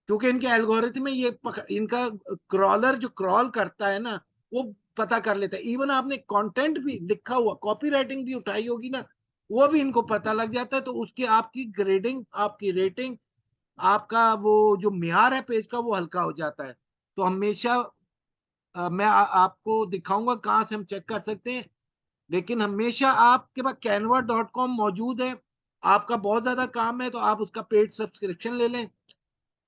क्योंकि इनके एल्गोरिथम में इनका क्रॉलर जो क्रॉल करता है ना, वो पता कर लेता है। इवन आपने कंटेंट भी लिखा हुआ, कॉपी राइटिंग भी उठाई होगी ना, वो भी इनको पता लग जाता है। तो उसकी आपकी ग्रेडिंग, आपकी रेटिंग, आपका वो जो म्यार है पेज का वो हल्का हो जाता है। तो हमेशा मैं आपको दिखाऊंगा कहाँ से हम चेक कर सकते हैं। लेकिन हमेशा आपके पास canva.com मौजूद है, आपका बहुत ज्यादा काम है तो आप उसका पेड सब्सक्रिप्शन ले लें।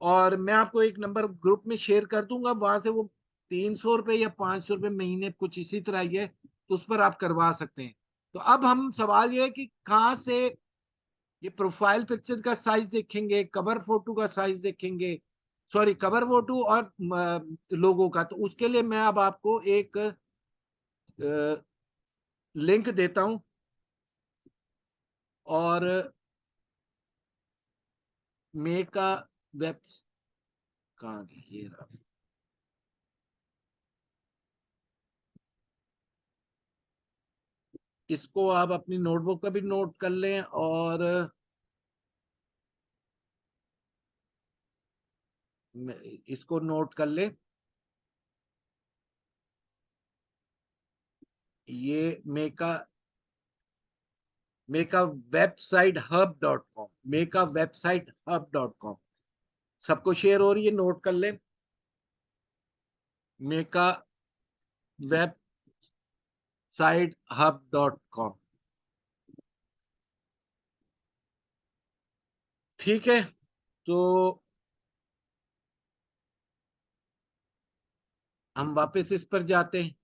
और मैं आपको एक नंबर ग्रुप में शेयर कर दूंगा, वहां से वो 300 रुपये या 500 रुपये महीने कुछ इसी तरह ही है, तो उस पर आप करवा सकते हैं। तो अब हम सवाल ये है कि कहाँ से ये प्रोफाइल पिक्चर का साइज देखेंगे, कवर फोटो का साइज देखेंगे, सॉरी कवर फोटो और लोगों का। तो उसके लिए मैं अब आपको एक लिंक देता हूं। और मेका वेब, कहाँ गई ये रहा। इसको आप अपनी नोटबुक पर भी नोट कर लें और इसको नोट कर लें। ये मेका मेका वेबसाइट हब डॉट कॉम, मेका वेबसाइट हब डॉट कॉम सबको शेयर हो रही है, नोट कर ले। मेका वेबसाइट हब डॉट कॉम। ठीक है, तो हम वापस इस पर जाते हैं।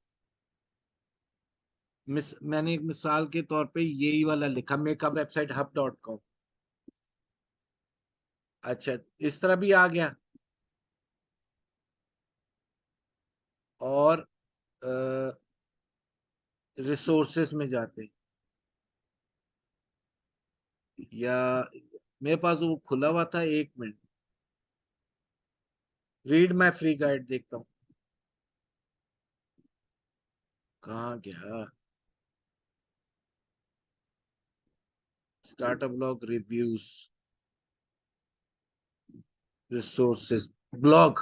मैंने एक मिसाल के तौर पे यही वाला लिखा, मेका वेबसाइट हब डॉट कॉम। अच्छा, इस तरह भी आ गया। और रिसोर्सेस में जाते हैं, या मेरे पास वो खुला हुआ था, एक minute, read my free guide देखता हूँ कहाँ गया। Startup blog reviews, resources, blog.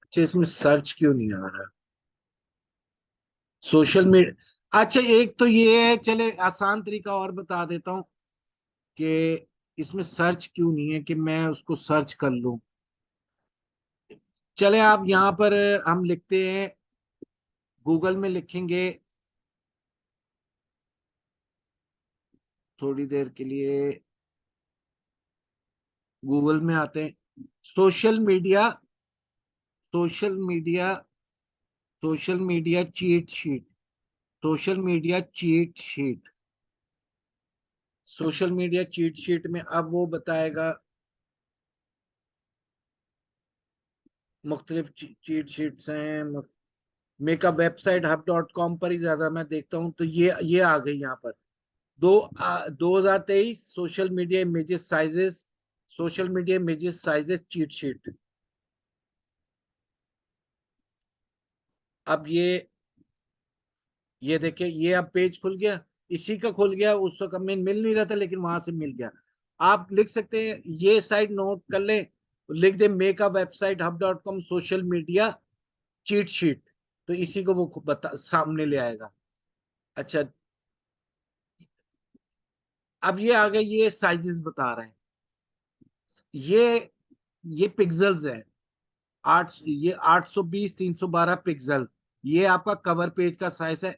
अच्छा, इसमें सर्च क्यों नहीं आ रहा? सोशल मीडिया, अच्छा एक तो ये है, चले आसान तरीका और बता देता हूँ कि इसमें सर्च क्यों नहीं है, कि मैं उसको सर्च कर लूं। चले आप यहाँ पर, हम लिखते हैं, गूगल में लिखेंगे, थोड़ी देर के लिए गूगल में आते हैं, social media, social media, social media cheat sheet, social media cheat sheet, social media cheat sheet में अब वो बताएगा मुख्तलिफ चीट शीट्स हैं। मेका वेबसाइट हब डॉट कॉम पर ही ज्यादा मैं देखता हूँ, तो ये आ गई यहाँ पर। 2023 social media images sizes, social media images sizes cheat sheet. अब ये देखिए, ये अब पेज खुल गया, इसी का खुल गया, उस वक्त हमें मिल नहीं रहा था लेकिन वहां से मिल गया। आप लिख सकते हैं, ये साइट नोट कर लें, लिख दे make a website hub dot com social media cheat sheet, तो इसी को वो बता सामने ले आएगा। अच्छा, अब ये आ गए, ये साइजेस बता रहे हैं। ये पिक्सल्स है, 820 x 312 पिक्सल, ये आपका कवर पेज का साइज है।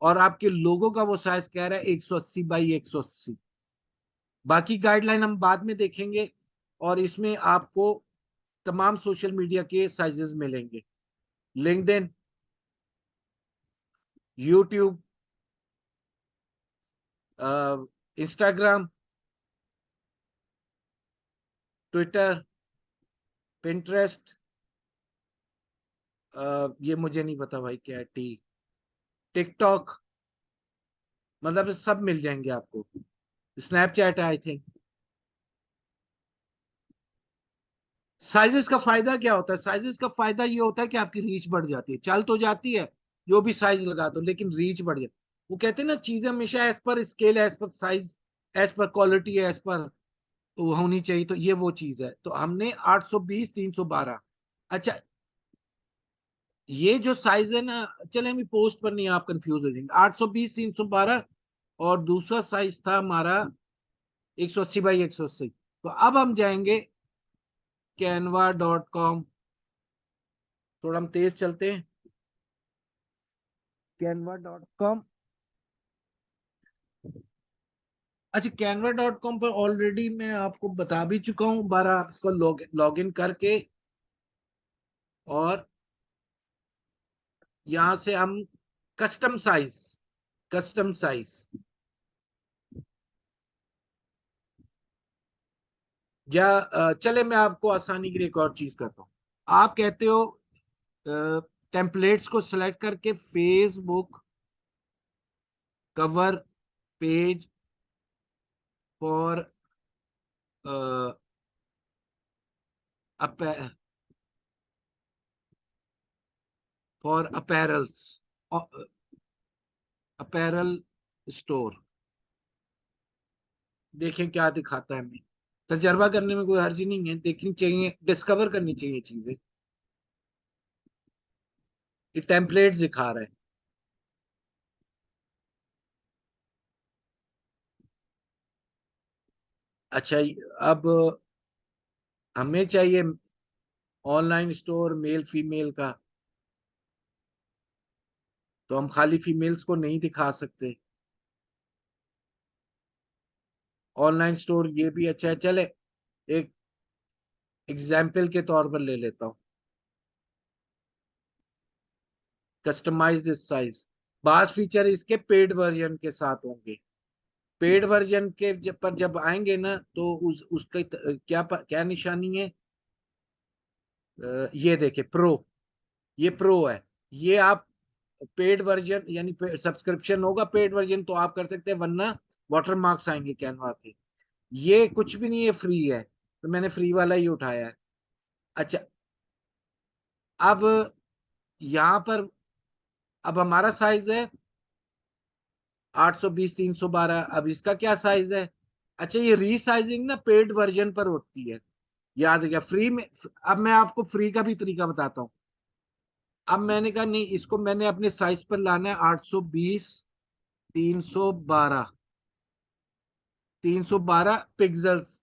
और आपके लोगों का वो साइज कह रहा है 180 x 180। बाकी गाइडलाइन हम बाद में देखेंगे। और इसमें आपको तमाम सोशल मीडिया के साइजेस मिलेंगे, LinkedIn, YouTube, Instagram, Twitter, Pinterest, ये मुझे नहीं पता भाई क्या है, टिकटॉक, मतलब सब मिल जाएंगे आपको। स्नैपचैट है आई थिंक। साइजेस का फायदा क्या होता है? साइजेस का फायदा ये होता है कि आपकी रीच बढ़ जाती है, चल तो जाती है जो भी साइज लगा दो, लेकिन रीच बढ़ जाए। वो कहते हैं ना, चीजें हमेशा as per scale, as per size, as per quality, as per तो होनी चाहिए। तो ये वो चीज है। तो हमने 820 312। अच्छा, ये जो साइज है ना, चले हम पोस्ट पर नहीं, आप कंफ्यूज हो जाएंगे। 820 312 और दूसरा साइज था हमारा 180 बाई 180। तो अब हम जाएंगे canva.com। थोड़ा हम तेज चलते हैं। canva.com। अच्छा, canva.com पर ऑलरेडी मैं आपको बता भी चुका हूँ। बारह आप इसको लॉग इन करके, और यहां से हम कस्टम साइज, कस्टम साइज, या चले मैं आपको आसानी के लिए एक और चीज करता हूँ। आप कहते हो टेम्पलेट्स को सिलेक्ट करके Facebook cover page for for apparels, apparel store. देखें क्या दिखाता है हमें। तजर्बा करने में कोई हर्ज नहीं है, देखनी चाहिए, डिस्कवर करनी चाहिए चीजें। ये टेम्पलेट दिखा रहा है। अच्छा, अब हमें चाहिए ऑनलाइन स्टोर मेल फीमेल का, तो हम खाली फीमेल्स को नहीं दिखा सकते। ऑनलाइन स्टोर ये भी अच्छा है। चले एक एग्जाम्पल के तौर पर ले लेता हूँ, कस्टमाइज दिस साइज। बास फीचर इसके पेड वर्जन के साथ होंगे। पेड वर्जन के जब आएंगे ना, तो उसका क्या निशानी है। ये देखे प्रो, ये प्रो है। ये आप पेड वर्जन यानी सब्सक्रिप्शन होगा पेड वर्जन तो आप कर सकते हैं, वरना वाटर मार्क्स आएंगे कैनवा के। ये कुछ भी नहीं है, फ्री है, तो मैंने फ्री वाला ही उठाया है। अच्छा, अब यहाँ पर अब हमारा साइज है 820 312। अब इसका क्या साइज है। अच्छा, ये रीसाइजिंग ना पेड वर्जन पर होती है, याद है क्या, फ्री में। अब मैं आपको फ्री का भी तरीका बताता हूँ। अब मैंने कहा नहीं, इसको मैंने अपने साइज पर लाना है 820 312, 312 पिक्सल्स।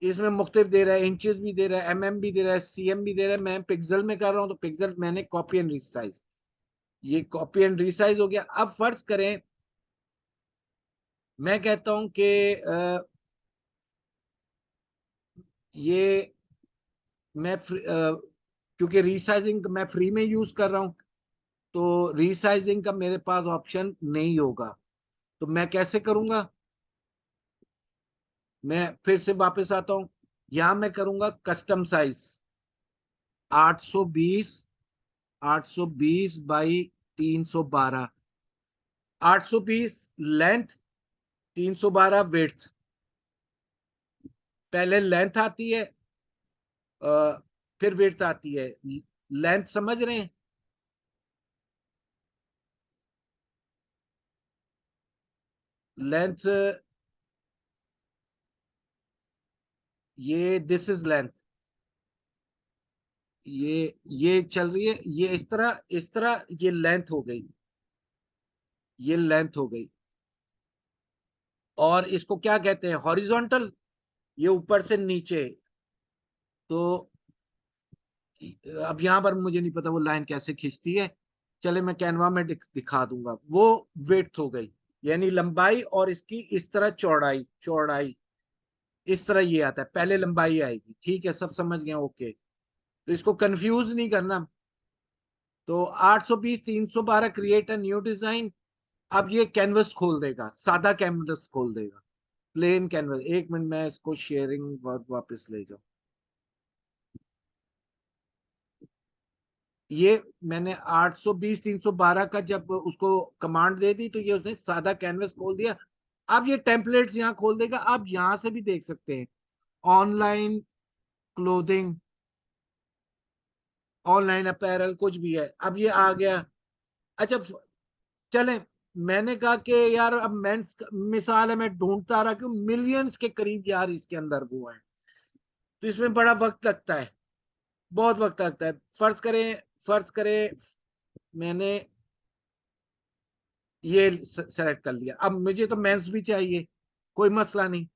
इसमें मुख्तलिफ दे रहा है, इंचेस भी दे रहा है, भी दे रहा है, सीएम भी दे रहा है। मैं पिक्सल में कर रहा हूँ, तो पिक्सल मैंने कॉपी एंड रिसाइज, ये कॉपी एंड रिसाइज हो गया। अब फर्ज करें मैं कहता हूं कि ये मैं क्योंकि रीसाइजिंग मैं फ्री में यूज कर रहा हूं, तो रीसाइजिंग का मेरे पास ऑप्शन नहीं होगा। तो मैं कैसे करूंगा। मैं फिर से वापस आता हूं, यहां मैं करूंगा custom size 820, 820 by 312। 820 length, 312 width. पहले लेंथ आती है, फिर विड्थ आती है। लेंथ समझ रहे हैं। लेंथ, ये दिस इज लेंथ। ये चल रही है, ये इस तरह ये लेंथ हो गई, ये लेंथ हो गई। और इसको क्या कहते हैं, हॉरिजॉन्टल। ये ऊपर से नीचे। तो अब यहां पर मुझे नहीं पता वो लाइन कैसे खींचती है। चले मैं कैनवा में दिखा दूंगा। वो विड्थ हो गई, यानी लंबाई, और इसकी इस तरह चौड़ाई, चौड़ाई इस तरह ये आता है, पहले लंबाई आएगी। ठीक है, सब समझ गए, ओके। तो इसको कंफ्यूज नहीं करना। तो 820 312 क्रिएट अ न्यू डिजाइन। अब ये कैनवस खोल देगा, सादा कैनवस खोल देगा, प्लेन कैनवस। एक मिनट, मैं इसको शेयरिंग वापस ले जाऊं। ये मैंने 820 312 का जब उसको कमांड दे दी, तो ये उसने सादा कैनवस खोल दिया। अब ये टेम्पलेट्स यहाँ खोल देगा। आप यहां से भी देख सकते हैं, ऑनलाइन क्लोथिंग, ऑनलाइन अपैरल, कुछ भी है। अब ये आ गया। अच्छा चले, मैंने कहा कि यार अब मेंस मिसाल है, मैं ढूंढता रहा क्यों, मिलियंस के करीब यार इसके अंदर वो है, तो इसमें बड़ा वक्त लगता है, बहुत वक्त लगता है। फर्ज करें मैंने ये सेलेक्ट कर लिया, अब मुझे तो मेंस भी चाहिए, कोई मसला नहीं।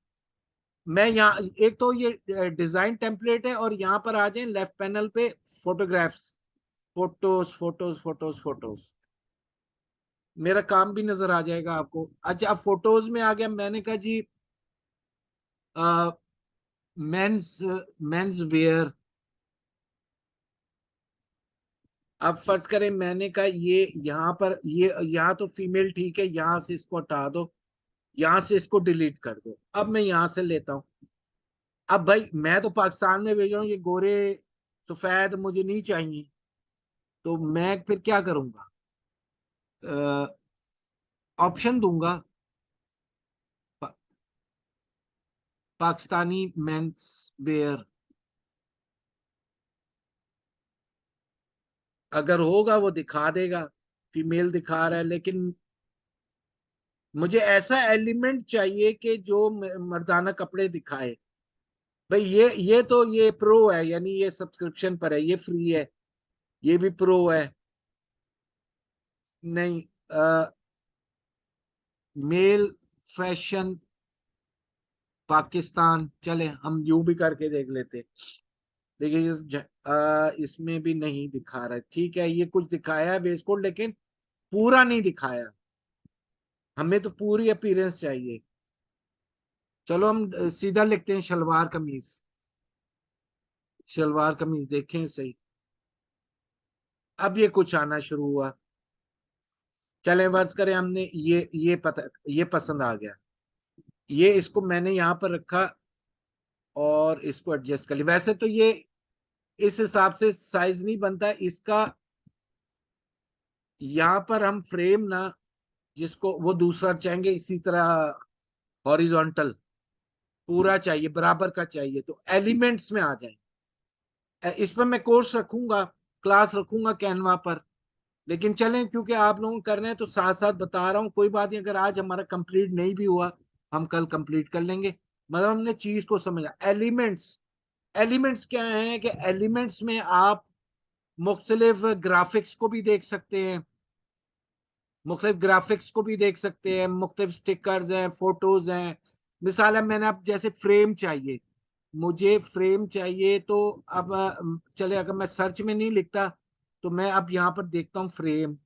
मैं यहाँ एक तो ये डिजाइन टेम्पलेट है, और यहाँ पर आ जाए लेफ्ट पैनल पे photographs, photos photos photos photos, मेरा काम भी नजर आ जाएगा आपको। अच्छा अब फोटोज में आ गया, मैंने कहा जी मेंस मेंस वेयर। अब फर्ज करें मैंने कहा ये यहाँ पर, ये यहाँ तो फीमेल ठीक है, यहाँ से इसको हटा दो, यहाँ से इसको डिलीट कर दो। अब मैं यहाँ से लेता हूँ। अब भाई मैं तो पाकिस्तान में भेज रहा हूँ, ये गोरे सफेद मुझे नहीं चाहिए, तो मैं फिर क्या करूंगा, ऑप्शन दूंगा पा, पाकिस्तानी मेंस वेयर, अगर होगा वो दिखा देगा, फीमेल दिखा रहा है, लेकिन मुझे ऐसा एलिमेंट चाहिए कि जो मर्दाना कपड़े दिखाए। भाई ये प्रो है, यानी ये सब्सक्रिप्शन पर है, ये फ्री है, ये भी प्रो है। नहीं, मेल फैशन पाकिस्तान, चले हम यूं भी करके देख लेते। देखिए इसमें भी नहीं दिखा रहा है, ठीक है, ये कुछ दिखाया है बेस कोड, लेकिन पूरा नहीं दिखाया, हमें तो पूरी अपीयरेंस चाहिए। चलो हम सीधा लिखते हैं शलवार कमीज, शलवार कमीज देखें सही। अब ये कुछ आना शुरू हुआ, चले वर्ज करें हमने ये पता, ये पसंद आ गया, ये इसको मैंने यहाँ पर रखा और इसको एडजस्ट कर लिया। वैसे तो ये इस हिसाब से साइज नहीं बनता इसका, यहाँ पर हम फ्रेम ना, जिसको वो दूसरा चाहेंगे इसी तरह हॉरिजॉन्टल पूरा चाहिए, बराबर का चाहिए, तो एलिमेंट्स में आ जाए। इस पर मैं कोर्स रखूंगा, क्लास रखूंगा कैनवा पर, लेकिन चलें क्योंकि आप लोगों को करना है तो साथ साथ बता रहा हूँ, कोई बात नहीं, अगर आज हमारा कंप्लीट नहीं भी हुआ हम कल कंप्लीट कर लेंगे। मतलब हमने चीज को समझा। एलिमेंट्स, एलिमेंट्स क्या है कि एलिमेंट्स में आप मुख्तलिफ ग्राफिक्स को भी देख सकते हैं, मुख्तलिफ ग्राफिक्स को भी देख सकते हैं, मुख्तलिफ स्टिकर्स हैं, फोटोज हैं। मिसाल है, मैंने अब जैसे फ्रेम चाहिए, मुझे फ्रेम चाहिए, तो अब चले अगर मैं सर्च में नहीं लिखता, तो मैं अब यहाँ पर देखता हूँ फ्रेम,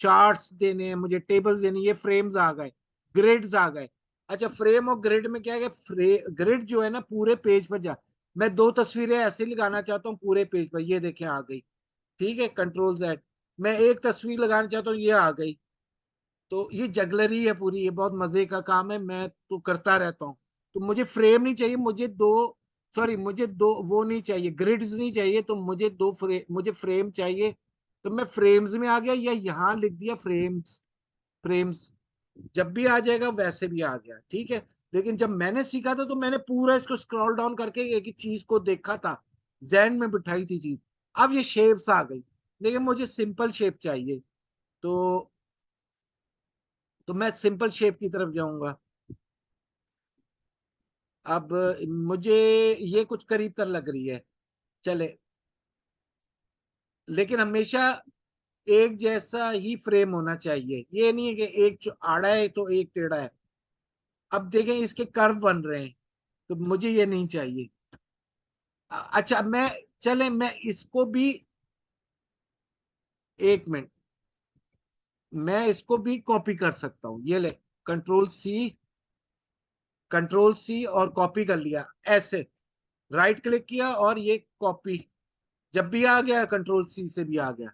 चार्ट्स देने हैं मुझे, टेबल्स देने, ये फ्रेम्स आ गए, ग्रिड्स आ गए। अच्छा फ्रेम और ग्रिड में क्या है, ग्रिड जो है ना पूरे पेज पर जा, मैं दो तस्वीरें ऐसे लगाना चाहता हूँ पूरे पेज पर, ये देखें आ गई, ठीक है, कंट्रोल जेड। मैं एक तस्वीर लगाना चाहता हूँ, ये आ गई। तो ये जगलरी है पूरी, ये बहुत मजे का काम है, मैं तो करता रहता हूँ। तो मुझे फ्रेम नहीं चाहिए, मुझे दो, सॉरी मुझे दो वो नहीं चाहिए, ग्रिड्स नहीं चाहिए, तो मुझे मुझे फ्रेम चाहिए। तो मैं फ्रेम्स में आ गया, या यहाँ लिख दिया फ्रेम्स, फ्रेम्स जब भी आ जाएगा वैसे भी आ गया, ठीक है। लेकिन जब मैंने सीखा था तो मैंने पूरा इसको स्क्रॉल डाउन करके एक ही चीज को देखा था, जहन में बिठाई थी चीज। अब ये शेप्स आ गई, लेकिन मुझे सिंपल शेप चाहिए, तो मैं सिंपल शेप की तरफ जाऊंगा। अब मुझे ये कुछ करीब तर लग रही है, चले, लेकिन हमेशा एक जैसा ही फ्रेम होना चाहिए, ये नहीं है कि एक जो आड़ा है तो एक टेढ़ा है। अब देखें इसके कर्व बन रहे हैं, तो मुझे ये नहीं चाहिए। अच्छा मैं, चले मैं इसको भी, एक मिनट, मैं इसको भी कॉपी कर सकता हूँ, ये ले, कंट्रोल सी, कंट्रोल सी और कॉपी कर लिया ऐसे, राइट क्लिक किया और ये कॉपी, जब भी आ गया कंट्रोल सी से भी आ गया।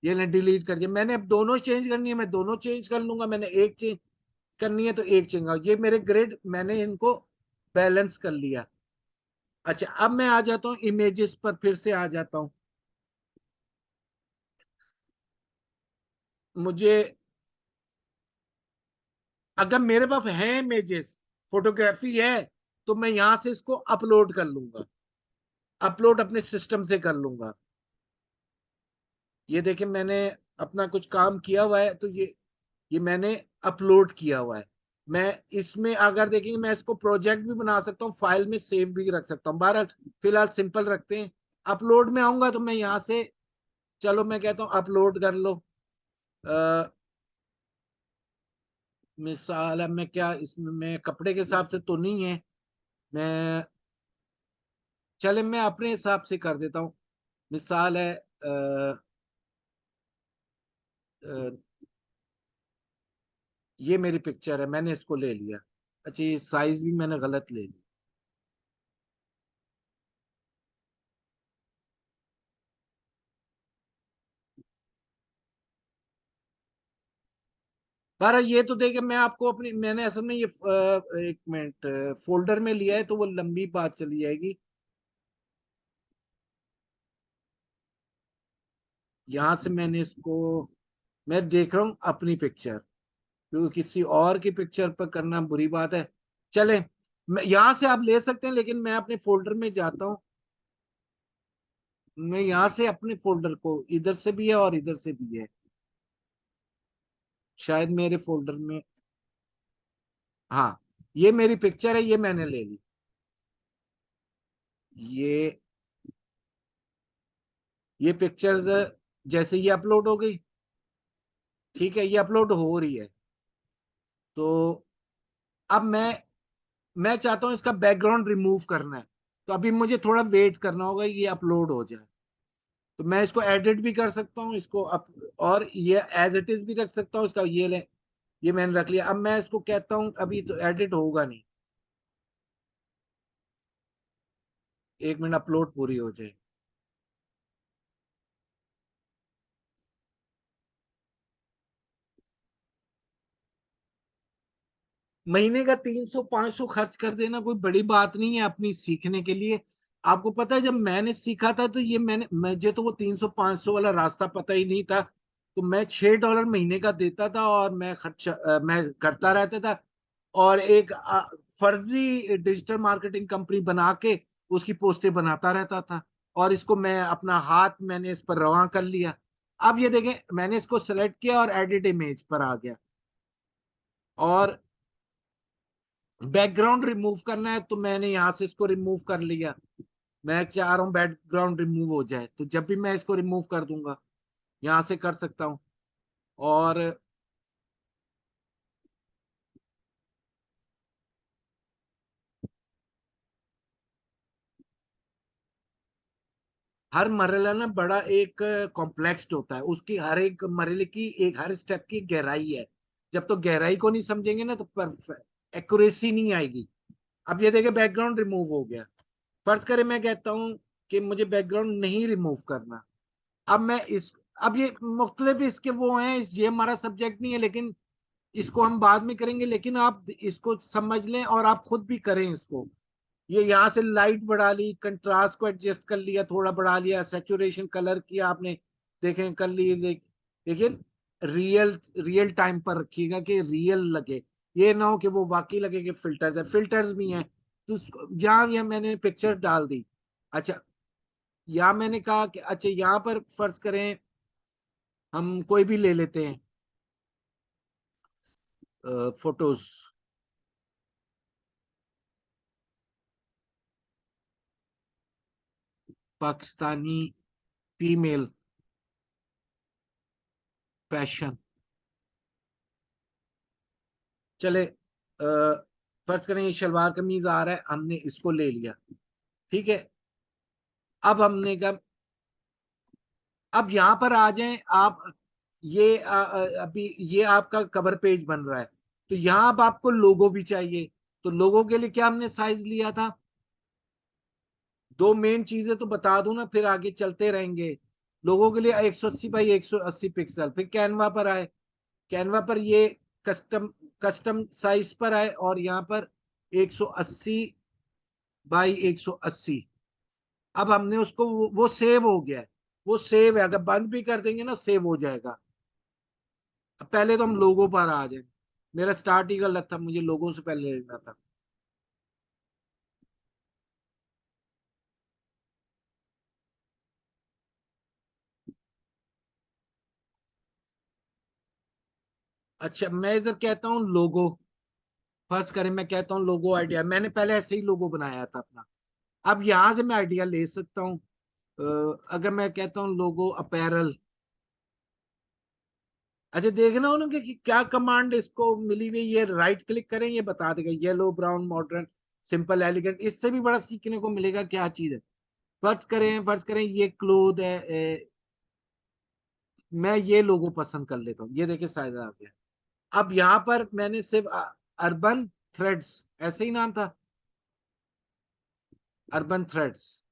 ये ने डिलीट कर दिया, मैंने अब दोनों चेंज करनी है, मैं दोनों चेंज कर लूंगा, मैंने एक चेंज करनी है तो एक चेंज, ये मेरे ग्रिड मैंने इनको बैलेंस कर लिया। अच्छा अब मैं आ जाता हूँ इमेजेस पर, फिर से आ जाता हूँ। मुझे, अगर मेरे पास है इमेजेस, फोटोग्राफी है, तो मैं यहां से इसको अपलोड कर लूंगा, अपलोड अपने सिस्टम से कर लूंगा। ये देखिए मैंने अपना कुछ काम किया हुआ है, तो ये मैंने अपलोड किया हुआ है। मैं इसमें अगर देखेंगे, मैं इसको प्रोजेक्ट भी बना सकता हूँ, फाइल में सेव भी रख सकता हूँ। बहरहाल फिलहाल सिंपल रखते हैं। अपलोड में आऊंगा तो मैं यहाँ से, चलो मैं कहता हूँ अपलोड कर लो। मिसाल है, मैं क्या इसमें, मैं कपड़े के हिसाब से तो नहीं है, मैं, चले मैं अपने हिसाब से कर देता हूँ। मिसाल है, अ, ये मेरी पिक्चर है, मैंने इसको ले लिया। अच्छा, ये साइज भी मैंने गलत ले लिया। पर ये तो देखिए, मैं आपको अपनी, मैंने असल में ये एक मिनट, फोल्डर में लिया है तो वो लंबी बात चली जाएगी। यहाँ से मैंने इसको, मैं देख रहा हूँ अपनी पिक्चर, क्योंकि किसी और की पिक्चर पर करना बुरी बात है। चले, मैं यहाँ से आप ले सकते हैं, लेकिन मैं अपने फोल्डर में जाता हूँ। मैं यहाँ से अपने फोल्डर को, इधर से भी है और इधर से भी है, शायद मेरे फोल्डर में, हाँ, ये मेरी पिक्चर है, ये मैंने ले ली। ये ये पिक्चर्स जैसे ये अपलोड हो गई, ठीक है, ये अपलोड हो रही है। तो अब मैं चाहता हूं इसका बैकग्राउंड रिमूव करना है, तो अभी मुझे थोड़ा वेट करना होगा ये अपलोड हो जाए। तो मैं इसको एडिट भी कर सकता हूँ, इसको और ये एज इट इज भी रख सकता हूँ इसका, ये ले, ये मैंने रख लिया। अब मैं इसको कहता हूँ, अभी तो एडिट होगा नहीं, एक मिनट अपलोड पूरी हो जाए। महीने का 300-500 खर्च कर देना कोई बड़ी बात नहीं है अपनी सीखने के लिए। आपको पता है, जब मैंने सीखा था तो ये मुझे तो वो 300-500 वाला रास्ता पता ही नहीं था। तो मैं $6 महीने का देता था और मैं करता रहता था, और एक फर्जी डिजिटल मार्केटिंग कंपनी बना के उसकी पोस्टें बनाता रहता था। और इसको मैं अपना हाथ मैंने इस पर रवा कर लिया। अब ये देखें, मैंने इसको सेलेक्ट किया और एडिट इमेज पर आ गया, और बैकग्राउंड रिमूव करना है तो मैंने यहां से इसको रिमूव कर लिया। मैं चाह रहा हूँ बैकग्राउंड रिमूव हो जाए, तो जब भी मैं इसको रिमूव कर दूंगा, यहां से कर सकता हूँ। और हर मरला ना बड़ा एक कॉम्प्लेक्स होता है, उसकी हर एक मरले की, एक हर स्टेप की गहराई है। जब तो गहराई को नहीं समझेंगे ना, तो परफेक्ट एक्यूरेसी नहीं आएगी। अब ये देखिए, बैकग्राउंड रिमूव हो गया। फर्ज करें मैं कहता हूँ कि मुझे बैकग्राउंड नहीं रिमूव करना। अब मैं इस अब ये मुख्तलिफ इसके वो हैं, ये हमारा सब्जेक्ट नहीं है, लेकिन इसको हम बाद में करेंगे। लेकिन आप इसको समझ लें और आप खुद भी करें इसको। ये यहाँ से लाइट बढ़ा ली, कंट्रास्ट को एडजस्ट कर लिया, थोड़ा बढ़ा लिया, सेचुरेशन कलर किया आपने, देखें कर ली, लेकिन रियल रियल टाइम पर रखिएगा कि रियल लगे। ये ना हो कि वो वाकई लगे कि फिल्टर्स है, फिल्टर्स भी हैं। तो यहाँ यहाँ मैंने पिक्चर डाल दी। अच्छा, यहाँ मैंने कहा कि अच्छा, यहाँ पर फर्ज करें हम कोई भी ले लेते हैं फोटोज, पाकिस्तानी फीमेल फैशन, चले फर्ज करें ये शलवार कमीज आ रहा है, हमने इसको ले लिया, ठीक है। अब हमने कहा, अब यहां पर आ जाएं आप, ये अभी ये आपका कवर पेज बन रहा है। तो यहाँ अब आपको लोगो भी चाहिए। तो लोगो के लिए क्या हमने साइज लिया था, दो मेन चीजें तो बता दूं ना, फिर आगे चलते रहेंगे। लोगों के लिए 180 बाई 180 पिक्सल, फिर कैनवा पर आए, कैनवा पर ये कस्टम कस्टम साइज पर आए, और यहाँ पर 180 बाई 180। अब हमने उसको, वो सेव हो गया है, वो सेव है, अगर बंद भी कर देंगे ना सेव हो जाएगा। अब पहले तो हम लोगों पर आ जाए, मेरा स्टार्ट ही गलत था, मुझे लोगों से पहले लेना था। अच्छा, मैं इधर कहता हूँ लोगो। फर्स्ट करें, मैं कहता हूँ लोगो आइडिया, मैंने पहले ऐसे ही लोगो बनाया था अपना। अब यहां से मैं आइडिया ले सकता हूँ। अगर मैं कहता हूँ लोगो अपैरल। अच्छा, देखना उन्होंने कि क्या कमांड इसको मिली हुई, ये राइट क्लिक करें ये बता देगा yellow brown modern simple elegant. इससे भी बड़ा सीखने को मिलेगा क्या चीज है। फर्ज करें ये क्लोथ है। मैं ये लोगो पसंद कर लेता हूँ, ये देखिए साइज आ गया। अब यहाँ पर मैंने सिर्फ अर्बन थ्रेड्स, ऐसे ही नाम था, urban threads.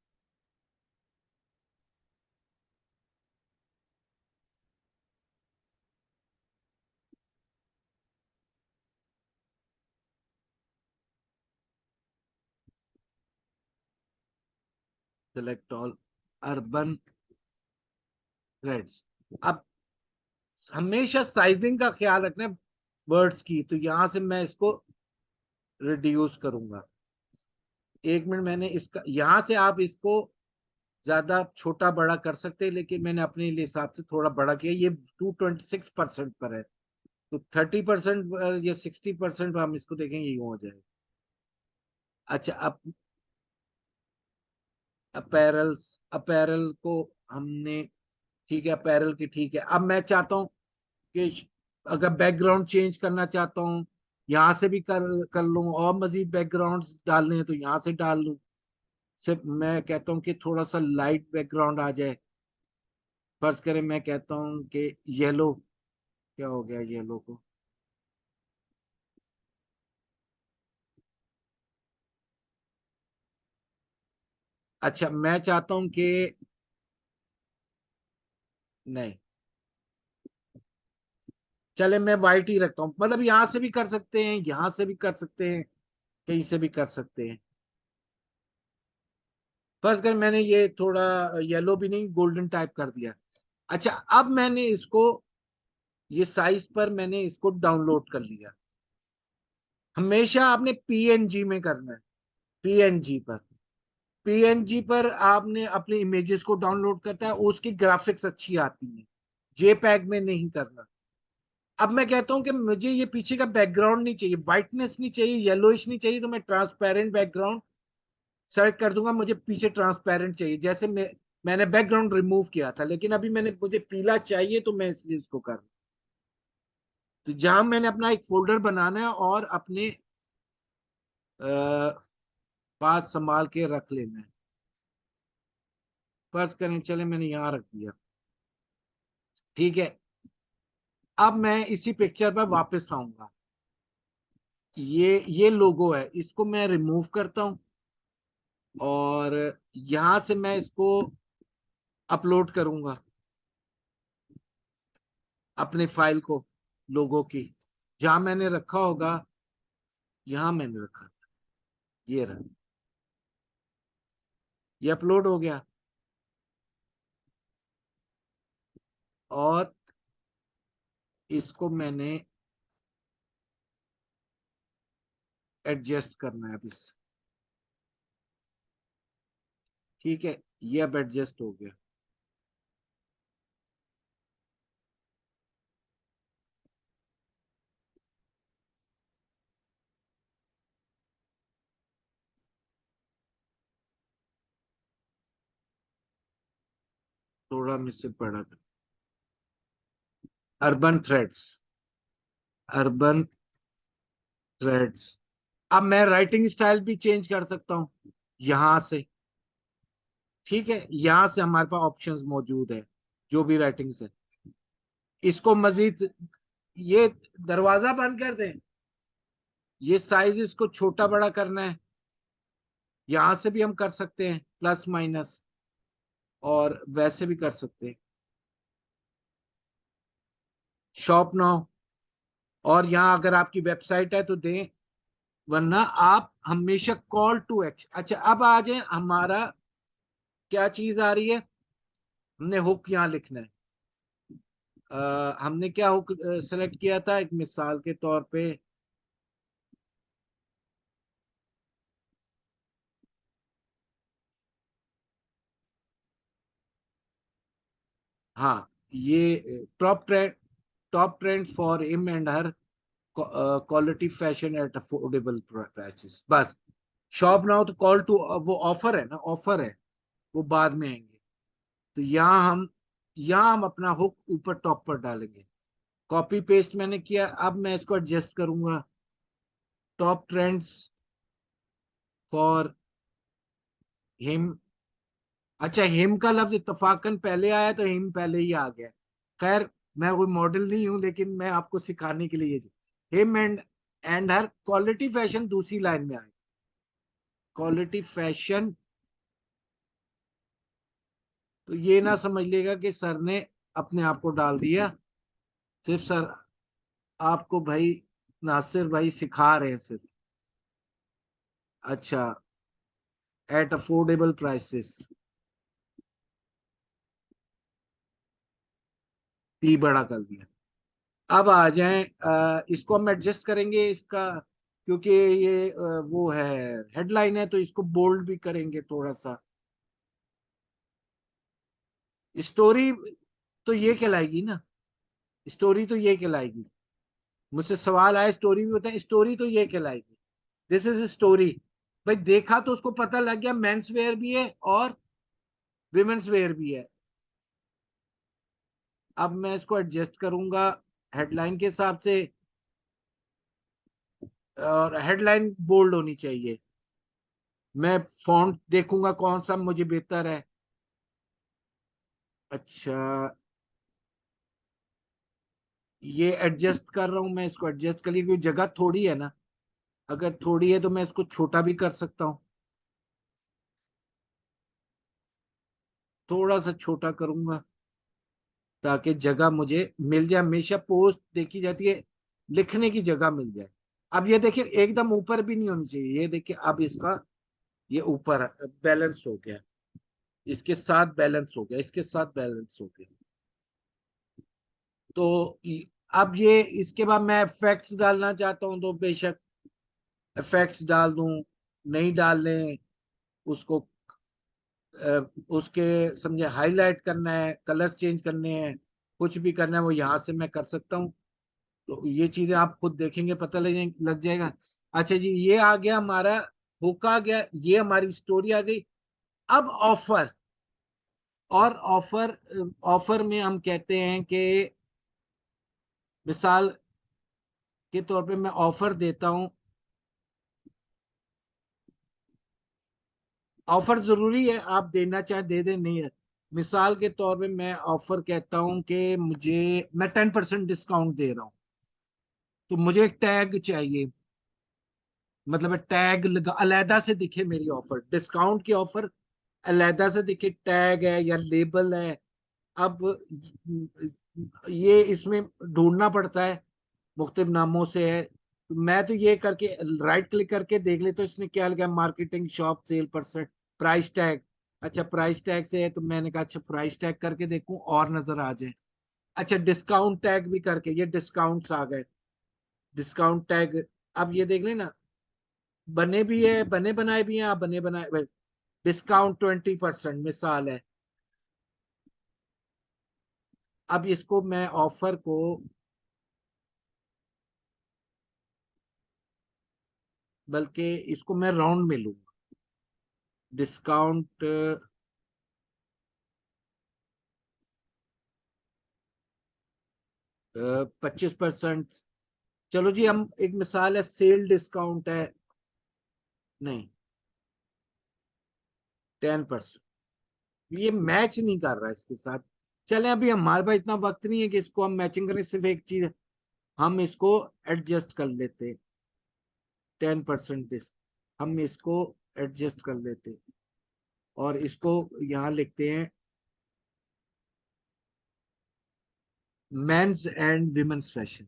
Select all, urban threads. अब हमेशा साइजिंग का ख्याल रखना वर्ड्स की, तो यहां से मैं इसको रिड्यूस करूंगा। 1 मिनट, मैंने इसका यहां से आप इसको ज्यादा छोटा बड़ा कर सकते हैं, लेकिन मैंने अपने लिए हिसाब से थोड़ा बड़ा किया। ये 226% पर है, तो 30% या 60% हम इसको देखेंगे, यूं हो जाएगा। अच्छा, अब अपैरल्स, अपैरल को हमने, ठीक है अपैरल की, ठीक है। अब मैं चाहता हूँ कि अगर बैकग्राउंड चेंज करना चाहता हूँ, यहाँ से भी कर लूँ, और मजीद बैकग्राउंड डालने हैं तो यहाँ से डाल लूँ। सिर्फ मैं कहता हूँ कि थोड़ा सा लाइट बैकग्राउंड आ जाए। फर्ज करें मैं कहता हूँ कि येलो, क्या हो गया येलो को। अच्छा, मैं चाहता हूँ कि, नहीं, चले मैं वाइट ही रखता हूँ। मतलब यहाँ से भी कर सकते हैं, यहाँ से भी कर सकते हैं, कहीं से भी कर सकते हैं। फर्स्ट कर मैंने ये थोड़ा येलो भी नहीं, गोल्डन टाइप कर दिया। अच्छा, अब मैंने इसको, ये साइज पर मैंने इसको डाउनलोड कर लिया। हमेशा आपने पीएनजी में करना है, पीएनजी पर। पीएनजी पर आपने अपनी इमेजेस को डाउनलोड करता है, उसकी ग्राफिक्स अच्छी आती है। जेपैग में नहीं करना। अब मैं कहता हूं कि मुझे ये पीछे का बैकग्राउंड नहीं चाहिए, व्हाइटनेस नहीं चाहिए, येलोइश नहीं चाहिए, तो मैं ट्रांसपेरेंट बैकग्राउंड सेलेक्ट कर दूंगा। मुझे पीछे ट्रांसपेरेंट चाहिए, जैसे मैंने बैकग्राउंड रिमूव किया था, लेकिन अभी मुझे पीला चाहिए, तो मैं इसलिए इसको कर रहा हूं। तो जहां मैंने अपना एक फोल्डर बनाना है और अपने पास संभाल के रख लेना है। फर्ज करें, चले मैंने यहाँ रख दिया, ठीक है। अब मैं इसी पिक्चर पर वापस आऊंगा। ये लोगो है, इसको मैं रिमूव करता हूं, और यहां से मैं इसको अपलोड करूंगा, अपने फाइल को, लोगो की, जहां मैंने रखा होगा। यहां मैंने रखा था, ये रहा, ये अपलोड हो गया। और इसको मैंने एडजस्ट करना है अब इस, ठीक है, ये अब एडजस्ट हो गया। थोड़ा मुझसे बड़ा, अर्बन थ्रेड्स, अर्बन थ्रेड्स। अब मैं राइटिंग स्टाइल भी चेंज कर सकता हूँ यहां से, ठीक है। यहां से हमारे पास ऑप्शंस मौजूद है, जो भी राइटिंग्स है। इसको मजीद, ये दरवाजा बंद कर दें, ये साइज इसको छोटा बड़ा करना है, यहां से भी हम कर सकते हैं प्लस माइनस, और वैसे भी कर सकते हैं, शॉप नाउ। और यहाँ अगर आपकी वेबसाइट है तो दें, वरना आप हमेशा कॉल टू एक्शन। अच्छा, अब आ जाए, हमारा क्या चीज आ रही है, हमने हुक यहाँ लिखना है। हमने क्या हुक सेलेक्ट किया था, एक मिसाल के तौर पे, हाँ, ये top trade, top trends for him and her, quality fashion at affordable prices. बस शॉप नाउ तो कॉल टू, वो ऑफर है ना, ऑफर है, वो बाद में आएंगे। तो यहाँ हम अपना हुक ऊपर टॉप पर डालेंगे। कॉपी पेस्ट मैंने किया, अब मैं इसको एडजस्ट करूंगा। Top trends for him. अच्छा, हिम का लफ्ज इत्तफाकन पहले आया तो हिम पहले ही आ गया। खैर, मैं कोई मॉडल नहीं हूं, लेकिन मैं आपको सिखाने के लिए him and her quality fashion दूसरी लाइन में आए। क्वालिटी फैशन, तो ये ना समझ लेगा कि सर ने अपने आप को डाल दिया। सिर्फ सर आपको भाई, नासिर भाई सिखा रहे हैं सिर्फ। अच्छा, एट अफोर्डेबल प्राइसेस, पी बड़ा कर दिया। अब आ जाएं, इसको हम एडजस्ट करेंगे इसका, क्योंकि ये वो है, हेडलाइन है, तो इसको बोल्ड भी करेंगे थोड़ा सा। स्टोरी तो ये कहलाएगी ना, स्टोरी तो ये कहलाएगी। मुझसे सवाल आया स्टोरी भी होता है, स्टोरी तो ये कहलाएगी। This is story. भाई देखा तो उसको पता लग गया मेंस वेयर भी है और विमेन्स वेयर भी है। अब मैं इसको एडजस्ट करूंगा हेडलाइन के हिसाब से, और हेडलाइन बोल्ड होनी चाहिए। मैं फॉन्ट देखूंगा कौन सा मुझे बेहतर है। अच्छा, ये एडजस्ट कर रहा हूं मैं, इसको एडजस्ट कर लिया क्योंकि जगह थोड़ी है ना। अगर थोड़ी है तो मैं इसको छोटा भी कर सकता हूँ, थोड़ा सा छोटा करूंगा ताकि जगह मुझे मिल जाए। हमेशा पोस्ट देखी जाती है, लिखने की जगह मिल जाए। अब ये देखिए एकदम ऊपर भी नहीं होनी चाहिए, ये देखिए अब इसका ये ऊपर बैलेंस हो गया, इसके साथ बैलेंस हो गया, इसके साथ बैलेंस हो गया। तो अब ये इसके बाद मैं इफेक्ट्स डालना चाहता हूँ तो बेशक इफेक्ट्स डाल दूं, नहीं डालने उसको, उसके समझे हाईलाइट करना है, कलर्स चेंज करने हैं, कुछ भी करना है वो यहाँ से मैं कर सकता हूँ। तो ये चीजें आप खुद देखेंगे, पता लग जाएगा। अच्छा जी, ये आ गया हमारा हुक आ गया, ये हमारी स्टोरी आ गई। अब ऑफर, और ऑफर, ऑफर में हम कहते हैं कि मिसाल के तौर पे मैं ऑफर देता हूं। ऑफर जरूरी है, आप देना चाहे दे दे, नहीं है। मिसाल के तौर पे मैं ऑफर कहता हूं कि मुझे, मैं 10% डिस्काउंट दे रहा हूं, तो मुझे एक टैग चाहिए। मतलब टैग लगा, अलहदा से दिखे मेरी ऑफर, डिस्काउंट की ऑफर अलहदा से दिखे, टैग है या लेबल है। अब ये इसमें ढूंढना पड़ता है, मुख्तलिफ नामों से है। तो मैं तो ये करके राइट क्लिक करके देख लेता हूँ इसने क्या लगा, marketing shop sale percent price tag. अच्छा, प्राइस टैग से है तो मैंने कहा अच्छा प्राइस टैग करके देखूं और नजर आ जाए। अच्छा, डिस्काउंट टैग भी करके, ये डिस्काउंट्स आ गए, डिस्काउंट टैग। अब ये देख लेना, बने भी है, बने बनाए भी हैं, आप बने बनाए, डिस्काउंट 20% मिसाल है। अब इसको मैं ऑफर को, बल्कि इसको मैं राउंड में लूंगा, डिस्काउंट 25%। चलो जी, हम एक मिसाल है सेल डिस्काउंट है, नहीं 10%। ये मैच नहीं कर रहा इसके साथ। चले, अभी हमारे पास इतना वक्त नहीं है कि इसको हम मैचिंग करें, सिर्फ एक चीज हम इसको एडजस्ट कर लेते, 10% हम इसको एडजस्ट कर लेते और इसको यहाँ लिखते हैं men's and women's fashion,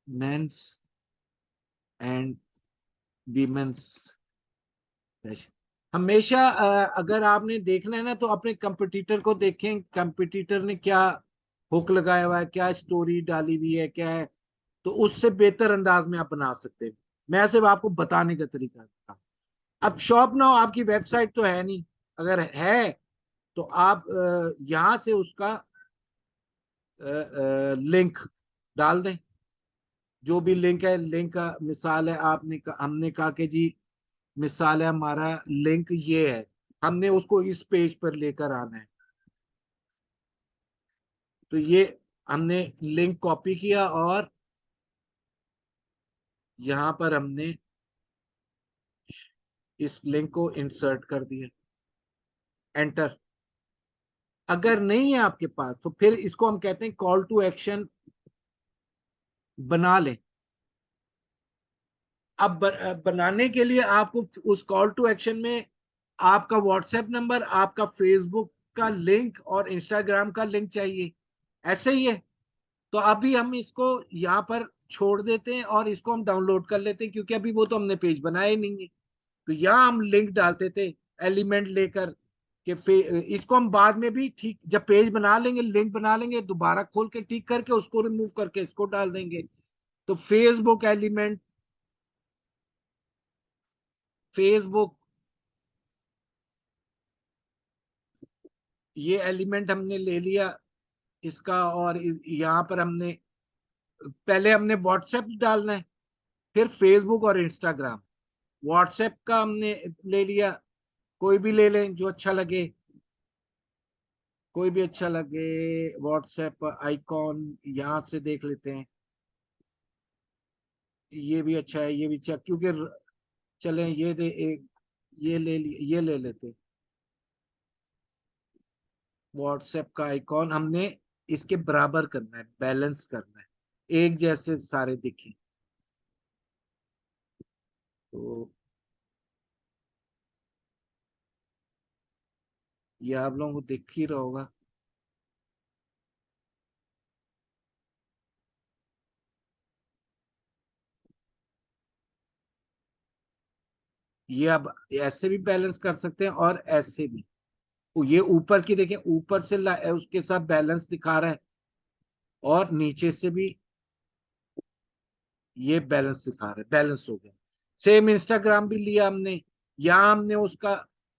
men's and women's fashion. हमेशा अगर आपने देखना है ना तो अपने कंपटीटर को देखें, कंपटीटर ने क्या हुक लगाया हुआ है, क्या स्टोरी डाली हुई है, क्या है, तो उससे बेहतर अंदाज में आप बना सकते हैं। मैं सिर्फ आपको बताने का तरीका था। अब शॉप नाउ आपकी वेबसाइट तो है नहीं, अगर है तो आप यहाँ से उसका लिंक डाल दें, जो भी लिंक है। लिंक का मिसाल है, हमने कहा कि जी मिसाल है हमारा लिंक ये है, हमने उसको इस पेज पर लेकर आना है। तो ये हमने लिंक कॉपी किया और यहां पर हमने इस लिंक को इंसर्ट कर दिया, एंटर। अगर नहीं है आपके पास तो फिर इसको हम कहते हैं कॉल टू एक्शन बना लें। अब बनाने के लिए आपको उस कॉल टू एक्शन में आपका व्हाट्सएप नंबर, आपका फेसबुक का लिंक और इंस्टाग्राम का लिंक चाहिए, ऐसे ही है। तो अभी हम इसको यहाँ पर छोड़ देते हैं और इसको हम डाउनलोड कर लेते हैं, क्योंकि अभी वो तो हमने पेज बनाया ही नहीं है। तो यहाँ हम लिंक डालते थे एलिमेंट लेकर के इसको हम बाद में भी ठीक, जब पेज बना लेंगे लिंक बना लेंगे, दोबारा खोल के ठीक करके उसको रिमूव करके इसको डाल देंगे। तो फेसबुक एलिमेंट, फेसबुक ये एलिमेंट हमने ले लिया इसका, और यहाँ पर हमने पहले हमने व्हाट्सएप डालना है, फिर फेसबुक और इंस्टाग्राम। व्हाट्सएप का हमने ले लिया, कोई भी ले लें जो अच्छा लगे, कोई भी अच्छा लगे। व्हाट्सएप आइकॉन यहाँ से देख लेते हैं, ये भी अच्छा है, ये भी अच्छा, क्योंकि चलें ये दे एक, ये ले लेते। व्हाट्सएप का आइकॉन हमने इसके बराबर करना है, बैलेंस करना है, एक जैसे सारे दिखे। तो ये आप लोगों को दिख ही रहा होगा। ये अब ऐसे भी बैलेंस कर सकते हैं और ऐसे भी। ये ऊपर की देखें, ऊपर से उसके साथ बैलेंस दिखा रहा है, और नीचे से भी ये बैलेंस दिखा रहा है, बैलेंस हो गया। सेम इंस्टाग्राम भी लिया हमने, यहाँ हमने उसका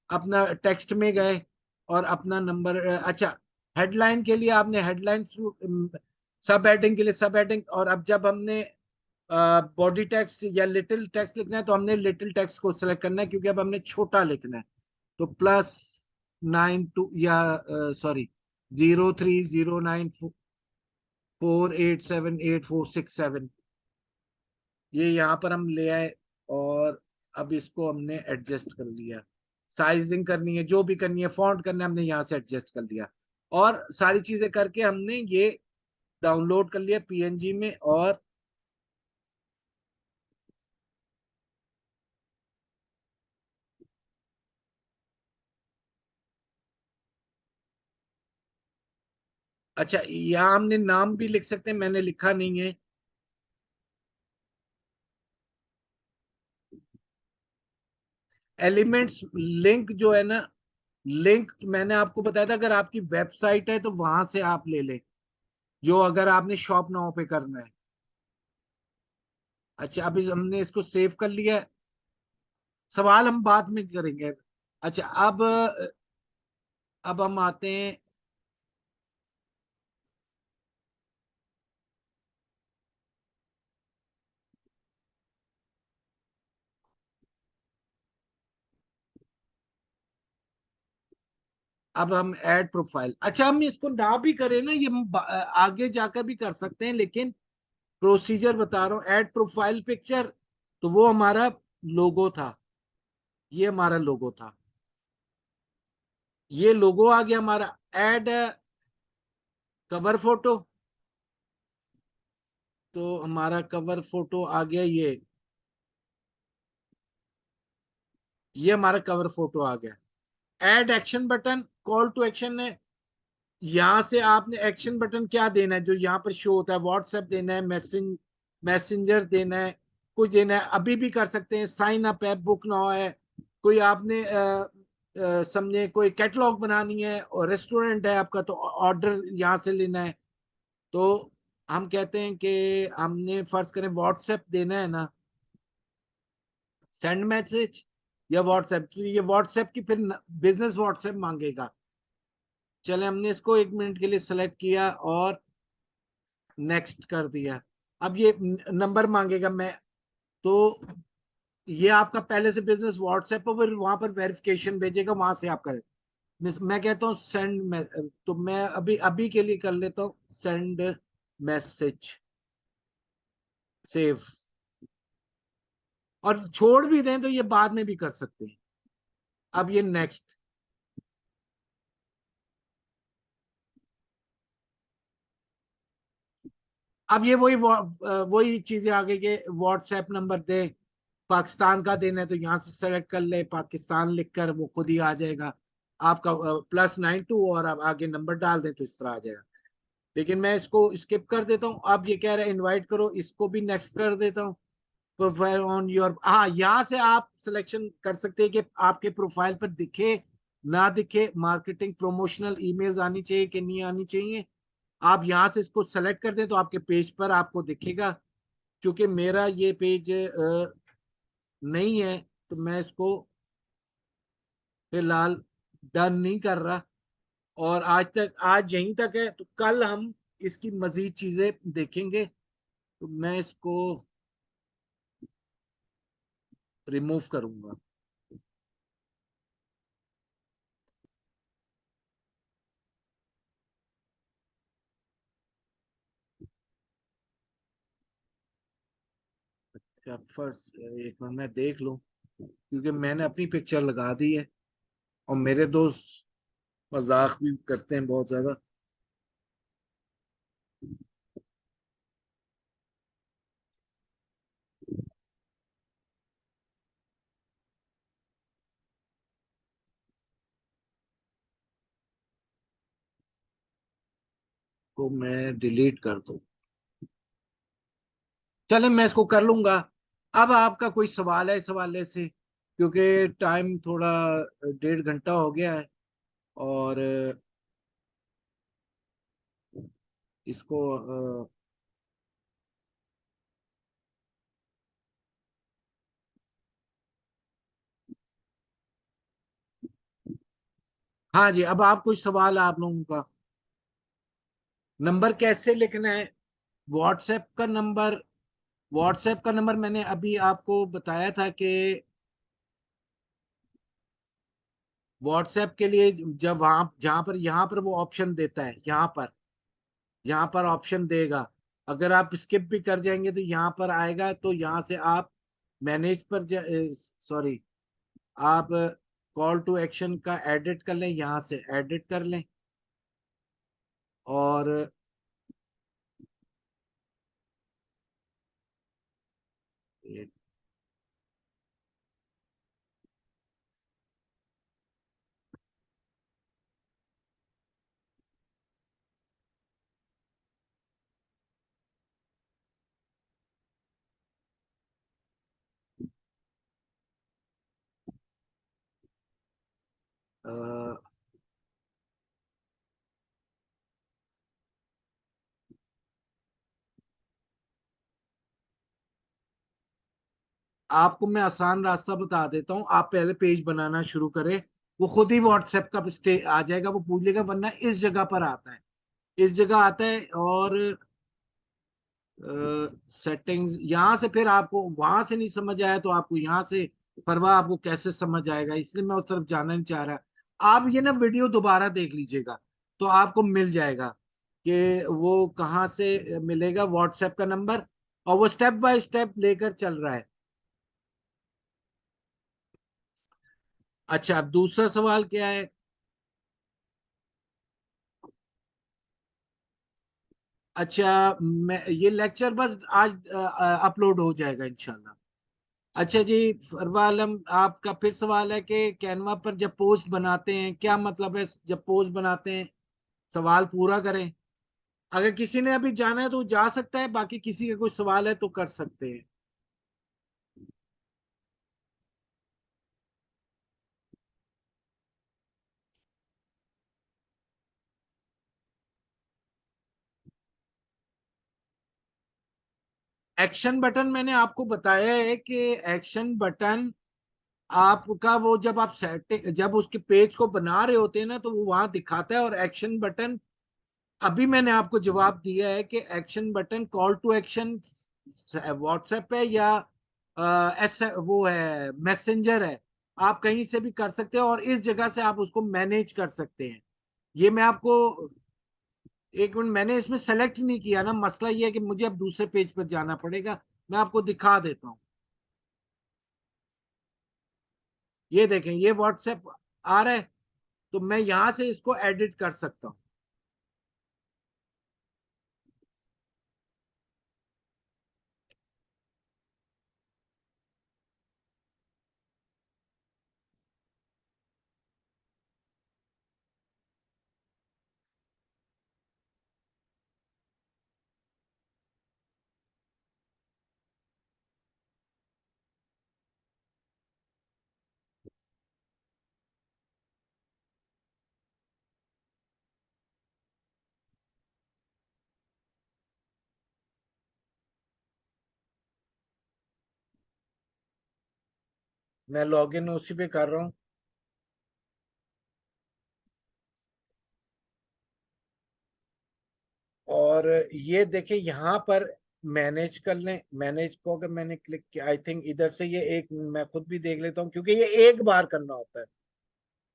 अपना टेक्स्ट में गए और अपना नंबर, अच्छा, हेडलाइन के लिए आपने हेडलाइन, सब हेडिंग के लिए सब हेडिंग, और अब जब हमने बॉडी टेक्स्ट या लिटिल टेक्स्ट लिखना है तो हमने लिटिल टेक्स्ट को सिलेक्ट करना है, क्योंकि अब हमने छोटा लिखना है। तो +92 या सॉरी 0309487847, ये यहाँ पर हम ले आए। और अब इसको हमने एडजस्ट कर लिया, साइजिंग करनी है, जो भी करनी है, फॉन्ट करना है, हमने यहाँ से एडजस्ट कर लिया। और सारी चीजें करके हमने ये डाउनलोड कर लिया पीएनजी में। और अच्छा, यहाँ हमने नाम भी लिख सकते हैं, मैंने लिखा नहीं है। एलिमेंट्स लिंक जो है ना, लिंक मैंने आपको बताया था, अगर आपकी वेबसाइट है तो वहां से आप ले लें, जो अगर आपने शॉप नाउ पे करना है। अच्छा, अभी हमने इसको सेव कर लिया है, सवाल हम बाद में करेंगे। अच्छा, अब हम आते हैं, अब हम ऐड प्रोफाइल। अच्छा, हम इसको ना भी करें ना, ये हम आगे जाकर भी कर सकते हैं, लेकिन प्रोसीजर बता रहा हूँ। ऐड प्रोफाइल पिक्चर, तो वो हमारा लोगो था, ये हमारा लोगो था, ये लोगो आ गया हमारा। ऐड कवर फोटो, तो हमारा कवर फोटो आ गया, ये हमारा कवर फोटो आ गया। Add action button, call to action है, यहां से आपने एक्शन बटन क्या देना है जो यहाँ पर शो होता है, व्हाट्सएप देना है, मैसेंजर देना है, कुछ देना है, अभी भी कर सकते हैं। साइन अप है, बुक नाउ है, कोई आपने समझे कोई कैटलॉग बनानी है और रेस्टोरेंट है आपका तो ऑर्डर यहाँ से लेना है। तो हम कहते हैं कि हमने फर्ज करें व्हाट्सएप देना है ना, सेंड मैसेज या व्हाट्सएप की, ये व्हाट्सएप की फिर बिजनेस व्हाट्सएप मांगेगा। चले, हमने इसको 1 मिनट के लिए सेलेक्ट किया और नेक्स्ट कर दिया। अब ये नंबर मांगेगा, मैं तो ये आपका पहले से बिजनेस व्हाट्सएप पर वहां पर वेरिफिकेशन भेजेगा, वहां से आप करें। मैं कहता हूँ सेंड में, तो मैं अभी अभी के लिए कर लेता हूँ सेंड मैसेज, सेव। और छोड़ भी दें तो ये बाद में भी कर सकते हैं। अब ये नेक्स्ट। अब ये वही चीजें आ गई कि व्हाट्सएप नंबर दे, पाकिस्तान का देना है तो यहाँ से सेलेक्ट कर ले, पाकिस्तान लिखकर वो खुद ही आ जाएगा आपका, +92, और आप आगे नंबर डाल दें तो इस तरह आ जाएगा। लेकिन मैं इसको स्किप कर देता हूँ। अब ये कह रहा है इनवाइट करो, इसको भी नेक्स्ट कर देता हूँ। प्रोफाइल ऑन योर, हाँ यहाँ से आप सिलेक्शन कर सकते हैं कि आपके प्रोफाइल पर दिखे ना दिखे, मार्केटिंग प्रमोशनल ईमेल्स आनी चाहिए कि नहीं आनी चाहिए। आप यहाँ से इसको सेलेक्ट कर दें तो आपके पेज पर आपको दिखेगा। क्योंकि मेरा ये पेज नहीं है तो मैं इसको फिलहाल डन नहीं कर रहा। और आज यहीं तक है, तो कल हम इसकी मजीद चीजें देखेंगे। तो मैं इसको रिमूव करूंगा। क्या फर्स्ट, एक मिनट मैं देख लूं, क्योंकि मैंने अपनी पिक्चर लगा दी है और मेरे दोस्त मजाक भी करते हैं बहुत ज्यादा। तो मैं डिलीट कर दूं। चले, मैं इसको कर लूंगा। अब आपका कोई सवाल है इस हवाले से, क्योंकि टाइम थोड़ा 1.5 घंटा हो गया है। और इसको हाँ जी, अब आप कुछ सवाल आप लोगों का। नंबर कैसे लिखना है? व्हाट्सएप का नंबर, व्हाट्सएप का नंबर मैंने अभी आपको बताया था कि व्हाट्सएप के लिए जब वहां जहां पर यहाँ पर वो ऑप्शन देता है, यहाँ पर ऑप्शन देगा। अगर आप स्किप भी कर जाएंगे तो यहाँ पर आएगा, तो यहाँ से आप मैनेज पर, सॉरी, आप कॉल टू एक्शन का एडिट कर लें, यहाँ से एडिट कर लें। और अ, आपको मैं आसान रास्ता बता देता हूँ। आप पहले पेज बनाना शुरू करें, वो खुद ही व्हाट्सएप का स्टे आ जाएगा, वो पूछ लेगा। वरना इस जगह पर आता है, इस जगह आता है। और सेटिंग्स यहाँ से, फिर आपको वहां से नहीं समझ आया तो आपको यहाँ से, परवाह आपको कैसे समझ आएगा, इसलिए मैं उस तरफ जाना नहीं चाह रहा। आप ये ना वीडियो दोबारा देख लीजिएगा, तो आपको मिल जाएगा कि वो कहाँ से मिलेगा व्हाट्सएप का नंबर। और वो स्टेप बाय स्टेप लेकर चल रहा है। अच्छा, अब दूसरा सवाल क्या है? अच्छा, मैं ये लेक्चर बस आज अपलोड हो जाएगा इंशाल्लाह। अच्छा जी, फरवा आलम, आपका फिर सवाल है कि कैनवा पर जब पोस्ट बनाते हैं क्या मतलब है? जब पोस्ट बनाते हैं, सवाल पूरा करें। अगर किसी ने अभी जाना है तो जा सकता है, बाकी किसी का कोई सवाल है तो कर सकते हैं। एक्शन बटन मैंने आपको बताया है कि एक्शन बटन आपका, वो जब आप सेटिंग, जब उसके पेज को बना रहे होते हैं ना, तो वो वहां दिखाता है। और एक्शन बटन अभी मैंने आपको जवाब दिया है कि action button call to action WhatsApp है या वो है मैसेंजर है, आप कहीं से भी कर सकते हैं और इस जगह से आप उसको मैनेज कर सकते हैं। ये मैं आपको, एक मिनट, मैंने इसमें सेलेक्ट नहीं किया ना, मसला ये है कि मुझे अब दूसरे पेज पर जाना पड़ेगा। मैं आपको दिखा देता हूँ। ये देखें, ये व्हाट्सएप आ रहा है, तो मैं यहां से इसको एडिट कर सकता हूँ। मैं लॉगिन उसी पे कर रहा हूँ। और ये देखें यहाँ पर मैनेज कर लें। मैनेज को अगर मैंने क्लिक किया, आई थिंक इधर से ये एक, मैं खुद भी देख लेता हूँ क्योंकि ये एक बार करना होता है,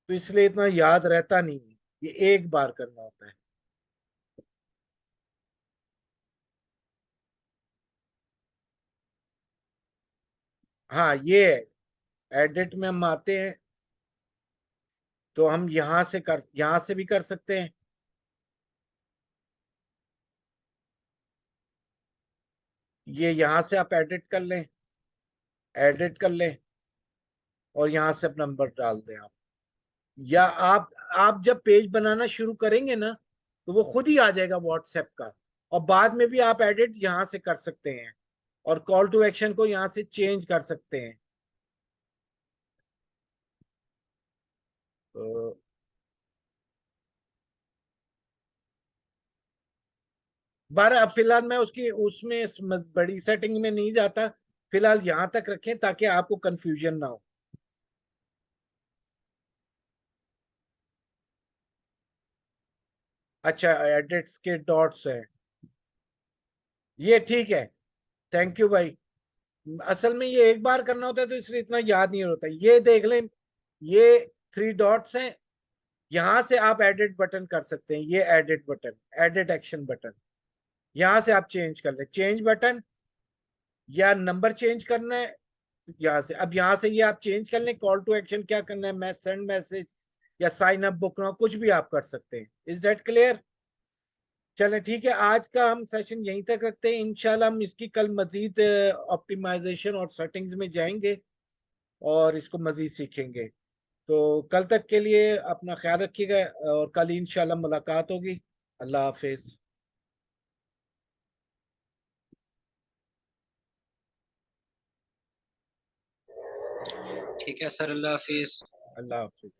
तो इसलिए इतना याद रहता नहीं है। ये एक बार करना होता है। हाँ, ये एडिट में हम आते हैं, तो हम यहाँ से भी कर सकते हैं। ये यहाँ से आप एडिट कर लें, एडिट कर लें, और यहाँ से अपना नंबर डाल दें आप। या आप जब पेज बनाना शुरू करेंगे ना, तो वो खुद ही आ जाएगा व्हाट्सएप का। और बाद में भी आप एडिट यहाँ से कर सकते हैं, और कॉल टू एक्शन को यहाँ से चेंज कर सकते हैं। तो बारह, अब फिलहाल मैं उसकी उसमें बड़ी सेटिंग में नहीं जाता। फिलहाल यहाँ तक रखें ताकि आपको कंफ्यूजन ना हो। अच्छा, एडिट्स के डॉट्स हैं, ये ठीक है। थैंक यू भाई। असल में ये एक बार करना होता है, तो इसलिए इतना याद नहीं होता। ये देख लें, ये थ्री डॉट्स हैं, यहां से आप एडिट बटन कर सकते हैं। ये edit button, edit action button, यहां से आप चेंज कर लें। चेंज बटन, या नंबर चेंज करना है यहाँ से। अब यहाँ से ये आप चेंज कर लें। कॉल टू एक्शन क्या करना है, मैं सेंड मैसेज या साइन अप बुक नाउ, कुछ भी आप कर सकते हैं। Is that clear? चलें ठीक है, आज का हम सेशन यहीं तक रखते हैं। इंशाल्लाह हम इसकी कल मजीद ऑप्टिमाइजेशन और सेटिंग्स में जाएंगे और इसको मजीद सीखेंगे। तो कल तक के लिए अपना ख्याल रखिएगा, और कल इंशाल्लाह मुलाकात होगी। अल्लाह हाफिज। ठीक है सर, अल्लाह हाफिज। अल्लाह हाफिज।